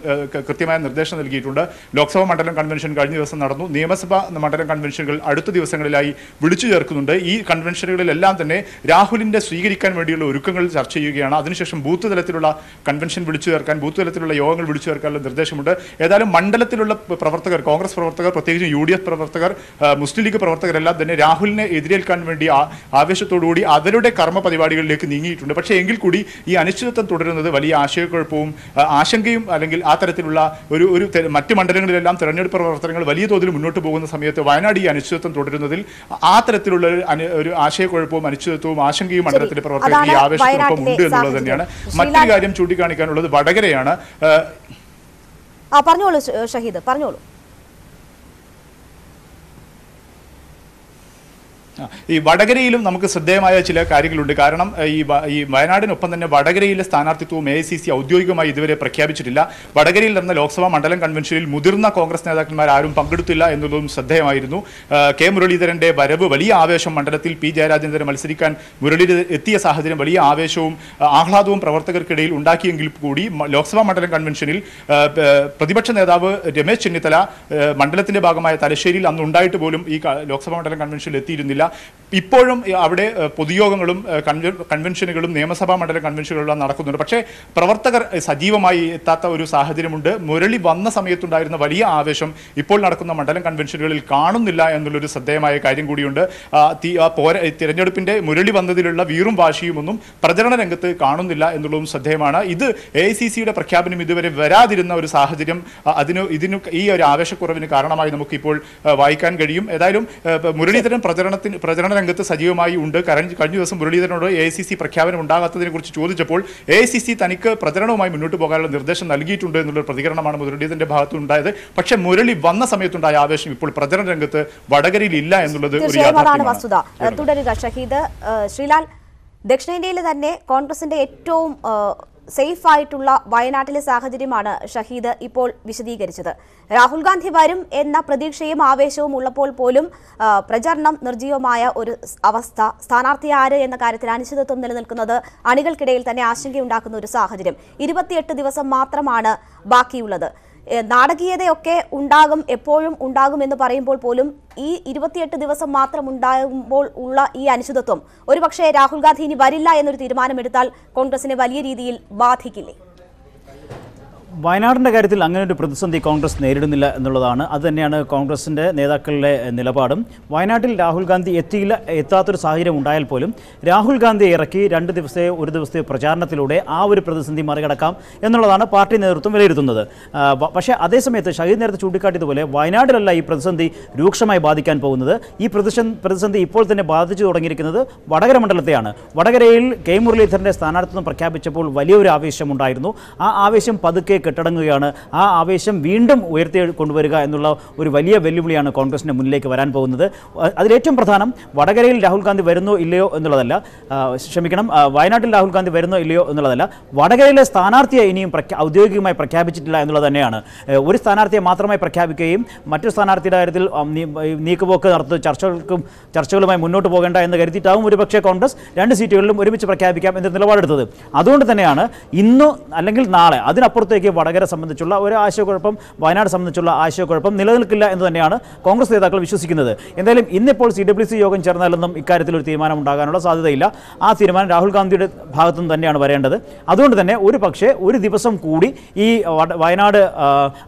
കൃത്യമായ നിർദ്ദേശം നൽകിയിട്ടുണ്ട്. ലോക്സഭാ മണ്ഡലം കൺവെൻഷൻ കഴിഞ്ഞ ദിവസം നടന്നു. നിയമസഭാ മണ്ഡലം കൺവെൻഷനുകൾ അടുത്ത ദിവസങ്ങളിലായി വിളിച്ചു ചേർക്കുന്നുണ്ട്. ഈ കൺവെൻഷനുകളിലെല്ലാം തന്നെ രാഹുലിന്റെ സ്വീകരിക്കാൻ വേണ്ടിയുള്ള ഒരുക്കങ്ങൾ ചർച്ച ചെയ്യുകയാണ്. അതിനുശേഷം ബൂത്ത് തലത്തിലുള്ള കൺവെൻഷൻ വിളിച്ചു ചേർക്കാൻ, ബൂത്ത് തലത്തിലുള്ള യോഗങ്ങൾ വിളിച്ചു ചേർക്കാനുള്ള നിർദ്ദേശമുണ്ട്. ഏതായാലും മണ്ഡലത്തിലുള്ള പ്രവർത്തകർ, കോൺഗ്രസ് പ്രവർത്തകർ, പ്രത്യേകിച്ച് UDF പ്രവർത്തകർ, മുസ്ലിം ലീഗ് പ്രവർത്തകരെല്ലാം തന്നെ രാഹുലിനെ എതിരേൽക്കാൻ വേണ്ടി ആവേശത്തോടുകൂടി അവരുടെ കർമ്മ പരിപാടികളിലേക്ക് നീങ്ങിയിട്ടുണ്ട്. പക്ഷേ എങ്കിൽ കൂടി ഈ അനിശ്ചിതത്വം തുടരുന്നത് വലിയ ആശയക്കുഴപ്പം ആശയക്കുഴപ്പവും ആശങ്കയും അല്ലെങ്കിൽ ആ തരത്തിലുള്ള ഒരു മറ്റ് മണ്ഡലങ്ങളിലെല്ലാം തെരഞ്ഞെടുപ്പ് പ്രവർത്തനങ്ങൾ വലിയ തോതിൽ മുന്നോട്ട് പോകുന്ന സമയത്ത് വയനാട് ഈ അനിശ്ചിതത്വം തുടരുന്നതിൽ ആ തരത്തിലുള്ള ഒരു ആശയക്കുഴപ്പവും അനിശ്ചിതത്വവും ആശങ്കയും മണ്ഡലത്തിലെ പ്രവർത്തകർക്ക് ഈ ആവേശത്തിനൊപ്പം ഉണ്ട് എന്നുള്ളത് തന്നെയാണ്. മറ്റൊരു കാര്യം ചൂണ്ടിക്കാണിക്കാനുള്ളത് വടകരയാണ്. പറഞ്ഞോളൂ ഷഹീദ്, പറഞ്ഞോളൂ. ഈ വടകരയിലും നമുക്ക് ശ്രദ്ധേയമായ ചില കാര്യങ്ങളുണ്ട്. കാരണം ഈ വയനാടിനൊപ്പം തന്നെ വടകരയിലെ സ്ഥാനാർത്ഥിത്വവും AICC ഔദ്യോഗികമായി ഇതുവരെ പ്രഖ്യാപിച്ചിട്ടില്ല. വടകരയിൽ നടന്ന ലോക്സഭാ മണ്ഡലം കൺവെൻഷനിൽ മുതിർന്ന കോൺഗ്രസ് നേതാക്കന്മാർ ആരും പങ്കെടുത്തില്ല എന്നുള്ളതും ശ്രദ്ധേയമായിരുന്നു. കെ മുരളീധരന്റെ വരവ് വലിയ ആവേശം മണ്ഡലത്തിൽ പി ജയരാജേന്ദ്രൻ മത്സരിക്കാൻ മുരളീധരൻ എത്തിയ സാഹചര്യം വലിയ ആവേശവും ആഹ്ലാദവും പ്രവർത്തകർക്കിടയിൽ ഉണ്ടാക്കിയെങ്കിൽ കൂടി ലോക്സഭാ മണ്ഡലം കൺവെൻഷനിൽ പ്രതിപക്ഷ നേതാവ് രമേശ് ചെന്നിത്തല മണ്ഡലത്തിന്റെ ഭാഗമായ തലശ്ശേരിയിൽ അന്ന് ഉണ്ടായിട്ട് പോലും ഈ ലോക്സഭാ മണ്ഡലം കൺവെൻഷനിൽ എത്തിയിരുന്നില്ല. ഇപ്പോഴും അവിടെ പൊതുയോഗങ്ങളും കൺവെൻഷനുകളും നിയമസഭാ മണ്ഡല കൺവെൻഷനുകളും നടക്കുന്നുണ്ട്. പക്ഷേ പ്രവർത്തകർ സജീവമായി എത്താത്ത ഒരു സാഹചര്യമുണ്ട്. മുരളി വന്ന സമയത്തുണ്ടായിരുന്ന വലിയ ആവേശം ഇപ്പോൾ നടക്കുന്ന മണ്ഡലം കൺവെൻഷനുകളിൽ കാണുന്നില്ല എന്നുള്ളൊരു ശ്രദ്ധേയമായ കാര്യം കൂടിയുണ്ട്. തിരഞ്ഞെടുപ്പിന്റെ മുരളി വന്നതിലുള്ള വീറും വാശിയും ഒന്നും പ്രചരണ രംഗത്ത് കാണുന്നില്ല എന്നുള്ളതും ശ്രദ്ധേയമാണ്. ഇത് AICCയുടെ പ്രഖ്യാപനം ഇതുവരെ വരാതിരുന്ന ഒരു സാഹചര്യം ഇതിനു ഈ ഒരു ആവേശക്കുറവിന് കാരണമായി നമുക്കിപ്പോൾ വായിക്കാൻ കഴിയും. ഏതായാലും മുരളീധരൻ പ്രചരണ രംഗത്ത് സജീവമായി ഉണ്ട്. കഴിഞ്ഞ ദിവസം മുരളീധരനോട് AICC പ്രഖ്യാപനം ഉണ്ടാകാത്തതിനെ കുറിച്ച് ചോദിച്ചപ്പോൾ AICC തനിക്ക് പ്രചരണവുമായി മുന്നോട്ട് പോകാനുള്ള നിർദ്ദേശം നൽകിയിട്ടുണ്ട് എന്നുള്ള പ്രതികരണമാണ് മുരളീധരന്റെ ഭാഗത്തു ഉണ്ടായത്. പക്ഷേ മുരളി വന്ന സമയത്തുണ്ടായ ആവേശം ഇപ്പോൾ പ്രചരണ രംഗത്ത് വടകരയിൽ ഇല്ല എന്നുള്ളത് ഒരു യാഥാർത്ഥ്യമാണ്. തുടരുക ഷഹീദ്. ശ്രീലാൽ, ദക്ഷിണേന്ത്യയിൽ തന്നെ കോൺഗ്രസിന്റെ ഏറ്റവും സേഫ് ആയിട്ടുള്ള വയനാട്ടിലെ സാഹചര്യമാണ് ഷഹീദ് ഇപ്പോൾ വിശദീകരിച്ചത്. രാഹുൽ ഗാന്ധി വരും എന്ന പ്രതീക്ഷയും ആവേശവും ഉള്ളപ്പോൾ പോലും പ്രചരണം നിർജ്ജീവമായ ഒരു അവസ്ഥ, സ്ഥാനാർത്ഥി ആര് എന്ന കാര്യത്തിൽ അനിശ്ചിതത്വം നിലനിൽക്കുന്നത് അണികൾക്കിടയിൽ തന്നെ ആശങ്കയുണ്ടാക്കുന്ന ഒരു സാഹചര്യം. 28 ദിവസം മാത്രമാണ് ബാക്കിയുള്ളത്. നാടകീയതയൊക്കെ ഉണ്ടാകും, എപ്പോഴും ഉണ്ടാകും എന്ന് പറയുമ്പോൾ പോലും ഈ 28 ദിവസം മാത്രം ഉണ്ടാകുമ്പോൾ ഉള്ള ഈ അനിശ്ചിതത്വം ഒരുപക്ഷെ രാഹുൽ ഗാന്ധി ഇനി വരില്ല എന്നൊരു തീരുമാനമെടുത്താൽ കോൺഗ്രസിനെ വലിയ രീതിയിൽ ബാധിക്കില്ലേ? വയനാടിൻ്റെ കാര്യത്തിൽ അങ്ങനെ ഒരു പ്രതിസന്ധി കോൺഗ്രസ് നേരിടുന്നില്ല എന്നുള്ളതാണ്. അതുതന്നെയാണ് കോൺഗ്രസിൻ്റെ നേതാക്കളുടെ നിലപാടും. വയനാട്ടിൽ രാഹുൽ ഗാന്ധി എത്താത്തൊരു സാഹചര്യം ഉണ്ടായാൽ പോലും രാഹുൽ ഗാന്ധി ഇറക്കി 2 ദിവസത്തെയോ 1 ദിവസത്തെയോ പ്രചാരണത്തിലൂടെ ആ ഒരു പ്രതിസന്ധി മറികടക്കാം എന്നുള്ളതാണ് പാർട്ടി നേതൃത്വം വിലയിരുത്തുന്നത്. പക്ഷേ അതേസമയത്ത് ഷഹീദ് നേരത്തെ ചൂണ്ടിക്കാട്ടിയതുപോലെ വയനാട്ടിലല്ല ഈ പ്രതിസന്ധി രൂക്ഷമായി ബാധിക്കാൻ പോകുന്നത്. ഈ പ്രതിസന്ധി ഇപ്പോൾ തന്നെ ബാധിച്ചു തുടങ്ങിയിരിക്കുന്നത് വടകര മണ്ഡലത്തെയാണ്. വടകരയിൽ കെ മുരളീധരൻ്റെ സ്ഥാനാർത്ഥിത്വം പ്രഖ്യാപിച്ചപ്പോൾ വലിയൊരു ആവേശമുണ്ടായിരുന്നു. ആ ആവേശം പതുക്കെ കെട്ടടങ്ങുകയാണ്. ആ ആവേശം വീണ്ടും ഉയർത്തി കൊണ്ടുവരിക എന്നുള്ള ഒരു വലിയ വെല്ലുവിളിയാണ് കോൺഗ്രസിൻ്റെ മുന്നിലേക്ക് വരാൻ പോകുന്നത്. അതിലേറ്റവും പ്രധാനം വടകരയിൽ രാഹുൽ ഗാന്ധി വരുന്നോ ഇല്ലയോ എന്നുള്ളതല്ല, വയനാട്ടിൽ രാഹുൽ ഗാന്ധി വരുന്നോ ഇല്ലയോ എന്നുള്ളതല്ല, വടകരയിലെ സ്ഥാനാർത്ഥിയെ ഇനിയും ഔദ്യോഗികമായി പ്രഖ്യാപിച്ചിട്ടില്ല എന്നുള്ളത് തന്നെയാണ്. ഒരു സ്ഥാനാർത്ഥിയെ മാത്രമായി പ്രഖ്യാപിക്കുകയും മറ്റൊരു സ്ഥാനാർത്ഥിയുടെ കാര്യത്തിൽ നീക്കുപോക്ക് നടത്തുന്ന ചർച്ചകളുമായി മുന്നോട്ട് പോകേണ്ട എന്ന് കരുതിയിട്ടാവും ഒരുപക്ഷെ കോൺഗ്രസ് 2 സീറ്റുകളിലും ഒരുമിച്ച് പ്രഖ്യാപിക്കാം എന്ന നിലപാടെടുത്തത്. അതുകൊണ്ട് തന്നെയാണ് ഇന്നോ അല്ലെങ്കിൽ നാളെ അതിനപ്പുറത്തേക്ക് വടകര സംബന്ധിച്ചുള്ള ഒരു ആശയക്കുഴപ്പം, വയനാട് സംബന്ധിച്ചുള്ള ആശയക്കുഴപ്പം നിലനിൽക്കില്ല എന്ന് തന്നെയാണ് കോൺഗ്രസ് നേതാക്കൾ വിശ്വസിക്കുന്നത്. എന്തായാലും ഇന്നിപ്പോൾ CWC യോഗം ചേർന്നാലൊന്നും ഇക്കാര്യത്തിൽ ഒരു തീരുമാനം ഉണ്ടാകാനുള്ള സാധ്യതയില്ല. ആ തീരുമാനം രാഹുൽ ഗാന്ധിയുടെ ഭാഗത്തുനിന്ന് തന്നെയാണ് വരേണ്ടത്. അതുകൊണ്ട് തന്നെ ഒരു ദിവസം കൂടി ഈ വയനാട്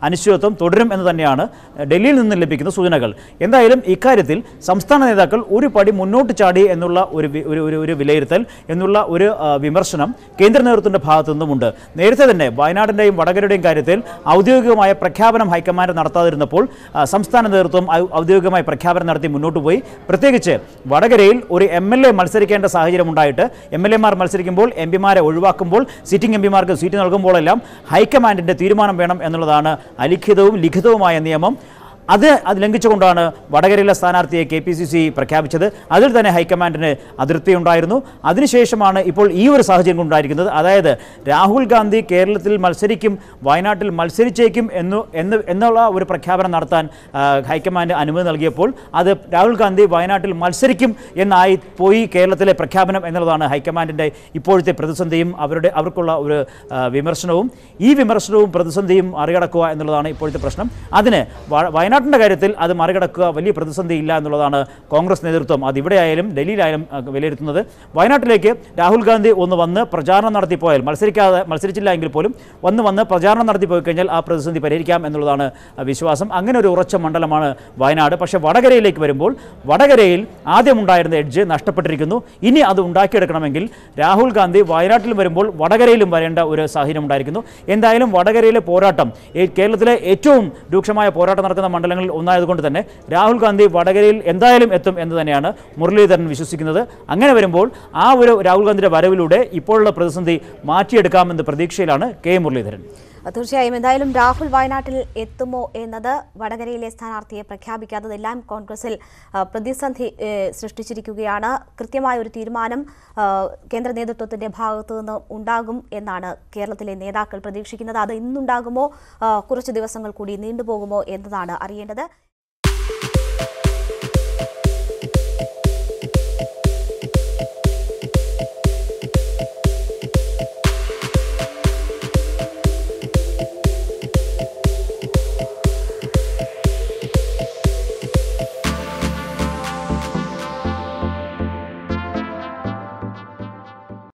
അനിശ്ചിതത്വം തുടരും എന്ന് തന്നെയാണ് ഡൽഹിയിൽ നിന്ന് ലഭിക്കുന്ന സൂചനകൾ. എന്തായാലും ഇക്കാര്യത്തിൽ സംസ്ഥാന നേതാക്കൾ ഒരു പടി മുന്നോട്ട് ചാടി എന്നുള്ള ഒരു വിലയിരുത്തൽ, എന്നുള്ള ഒരു വിമർശനം കേന്ദ്ര നേതൃത്വത്തിന്റെ ഭാഗത്തു നിന്നുമുണ്ട്. നേരത്തെ തന്നെ വയനാടിൻ്റെയും വടകരയുടെയും കാര്യത്തിൽ ഔദ്യോഗികമായ പ്രഖ്യാപനം ഹൈക്കമാൻഡ് നടത്താതിരുന്നപ്പോൾ സംസ്ഥാന നേതൃത്വം ഔദ്യോഗികമായി പ്രഖ്യാപനം നടത്തി മുന്നോട്ട് പോയി. പ്രത്യേകിച്ച് വടകരയിൽ ഒരു MLA മത്സരിക്കേണ്ട സാഹചര്യം ഉണ്ടായിട്ട് MLAമാർ മത്സരിക്കുമ്പോൾ MP മാരെ ഒഴിവാക്കുമ്പോൾ സിറ്റിംഗ് MP മാർക്ക് സീറ്റ് നൽകുമ്പോഴെല്ലാം ഹൈക്കമാൻഡിൻ്റെ തീരുമാനം വേണം എന്നുള്ളതാണ് അലിഖിതവും ലിഖിതവുമായ നിയമം. അത് ലംഘിച്ചുകൊണ്ടാണ് വടകരയിലെ സ്ഥാനാർത്ഥിയെ KPCC പ്രഖ്യാപിച്ചത്. അതിൽ തന്നെ ഹൈക്കമാൻഡിന് അതൃപ്തി ഉണ്ടായിരുന്നു. അതിനുശേഷമാണ് ഇപ്പോൾ ഈ ഒരു സാഹചര്യം ഉണ്ടായിരിക്കുന്നത്. അതായത് രാഹുൽ ഗാന്ധി കേരളത്തിൽ മത്സരിക്കും, വയനാട്ടിൽ മത്സരിച്ചേക്കും എന്നുള്ള ഒരു പ്രഖ്യാപനം നടത്താൻ ഹൈക്കമാൻഡ് അനുമതി നൽകിയപ്പോൾ അത് രാഹുൽ ഗാന്ധി വയനാട്ടിൽ മത്സരിക്കും എന്നായി പോയി കേരളത്തിലെ പ്രഖ്യാപനം എന്നുള്ളതാണ് ഹൈക്കമാൻഡിൻ്റെ ഇപ്പോഴത്തെ പ്രതിസന്ധിയും അവർക്കുള്ള ഒരു വിമർശനവും. ഈ വിമർശനവും പ്രതിസന്ധിയും മറികടക്കുക എന്നുള്ളതാണ് ഇപ്പോഴത്തെ പ്രശ്നം. അതിന് വയനാട്ടിൻ്റെ കാര്യത്തിൽ അത് മറികടക്കുക വലിയ പ്രതിസന്ധിയില്ല എന്നുള്ളതാണ് കോൺഗ്രസ് നേതൃത്വം അതിവിടെയായാലും ഡൽഹിയിലായാലും വിലയിരുത്തുന്നത്. വയനാട്ടിലേക്ക് രാഹുൽ ഗാന്ധി ഒന്ന് വന്ന് പ്രചാരണം നടത്തിപ്പോയാൽ, മത്സരിച്ചില്ല എങ്കിൽ പോലും വന്ന് പ്രചാരണം നടത്തിപ്പോയി കഴിഞ്ഞാൽ ആ പ്രതിസന്ധി പരിഹരിക്കാം എന്നുള്ളതാണ് വിശ്വാസം. അങ്ങനെ ഒരു ഉറച്ച മണ്ഡലമാണ് വയനാട്. പക്ഷേ വടകരയിലേക്ക് വരുമ്പോൾ വടകരയിൽ ആദ്യമുണ്ടായിരുന്ന എഡ്ജ് നഷ്ടപ്പെട്ടിരിക്കുന്നു. ഇനി അത് ഉണ്ടാക്കിയെടുക്കണമെങ്കിൽ രാഹുൽ ഗാന്ധി വയനാട്ടിൽ വരുമ്പോൾ വടകരയിലും വരേണ്ട ഒരു സാഹചര്യം ഉണ്ടായിരിക്കുന്നു. എന്തായാലും വടകരയിലെ പോരാട്ടം കേരളത്തിലെ ഏറ്റവും രൂക്ഷമായ പോരാട്ടം നടക്കുന്ന മണ്ഡലങ്ങളിൽ ഒന്നായതുകൊണ്ട് തന്നെ രാഹുൽ ഗാന്ധി വടകരയിൽ എന്തായാലും എത്തും എന്ന് തന്നെയാണ് മുരളീധരൻ വിശ്വസിക്കുന്നത്. അങ്ങനെ വരുമ്പോൾ ആ ഒരു രാഹുൽ ഗാന്ധിയുടെ വരവിലൂടെ ഇപ്പോഴുള്ള പ്രതിസന്ധി മാറ്റിയെടുക്കാമെന്ന പ്രതീക്ഷയിലാണ് കെ മുരളീധരൻ. തീർച്ചയായും എന്തായാലും രാഹുൽ വയനാട്ടിൽ എത്തുമോ എന്നത് വടകരയിലെ സ്ഥാനാർത്ഥിയെ പ്രഖ്യാപിക്കാത്തതെല്ലാം കോൺഗ്രസിൽ പ്രതിസന്ധി സൃഷ്ടിച്ചിരിക്കുകയാണ്. കൃത്യമായ ഒരു തീരുമാനം കേന്ദ്ര നേതൃത്വത്തിന്റെ ഭാഗത്തു നിന്ന് ഉണ്ടാകും എന്നാണ് കേരളത്തിലെ നേതാക്കൾ പ്രതീക്ഷിക്കുന്നത്. അത് ഇന്നുണ്ടാകുമോ, കുറച്ച് ദിവസങ്ങൾ കൂടി നീണ്ടുപോകുമോ എന്നതാണ് അറിയേണ്ടത്.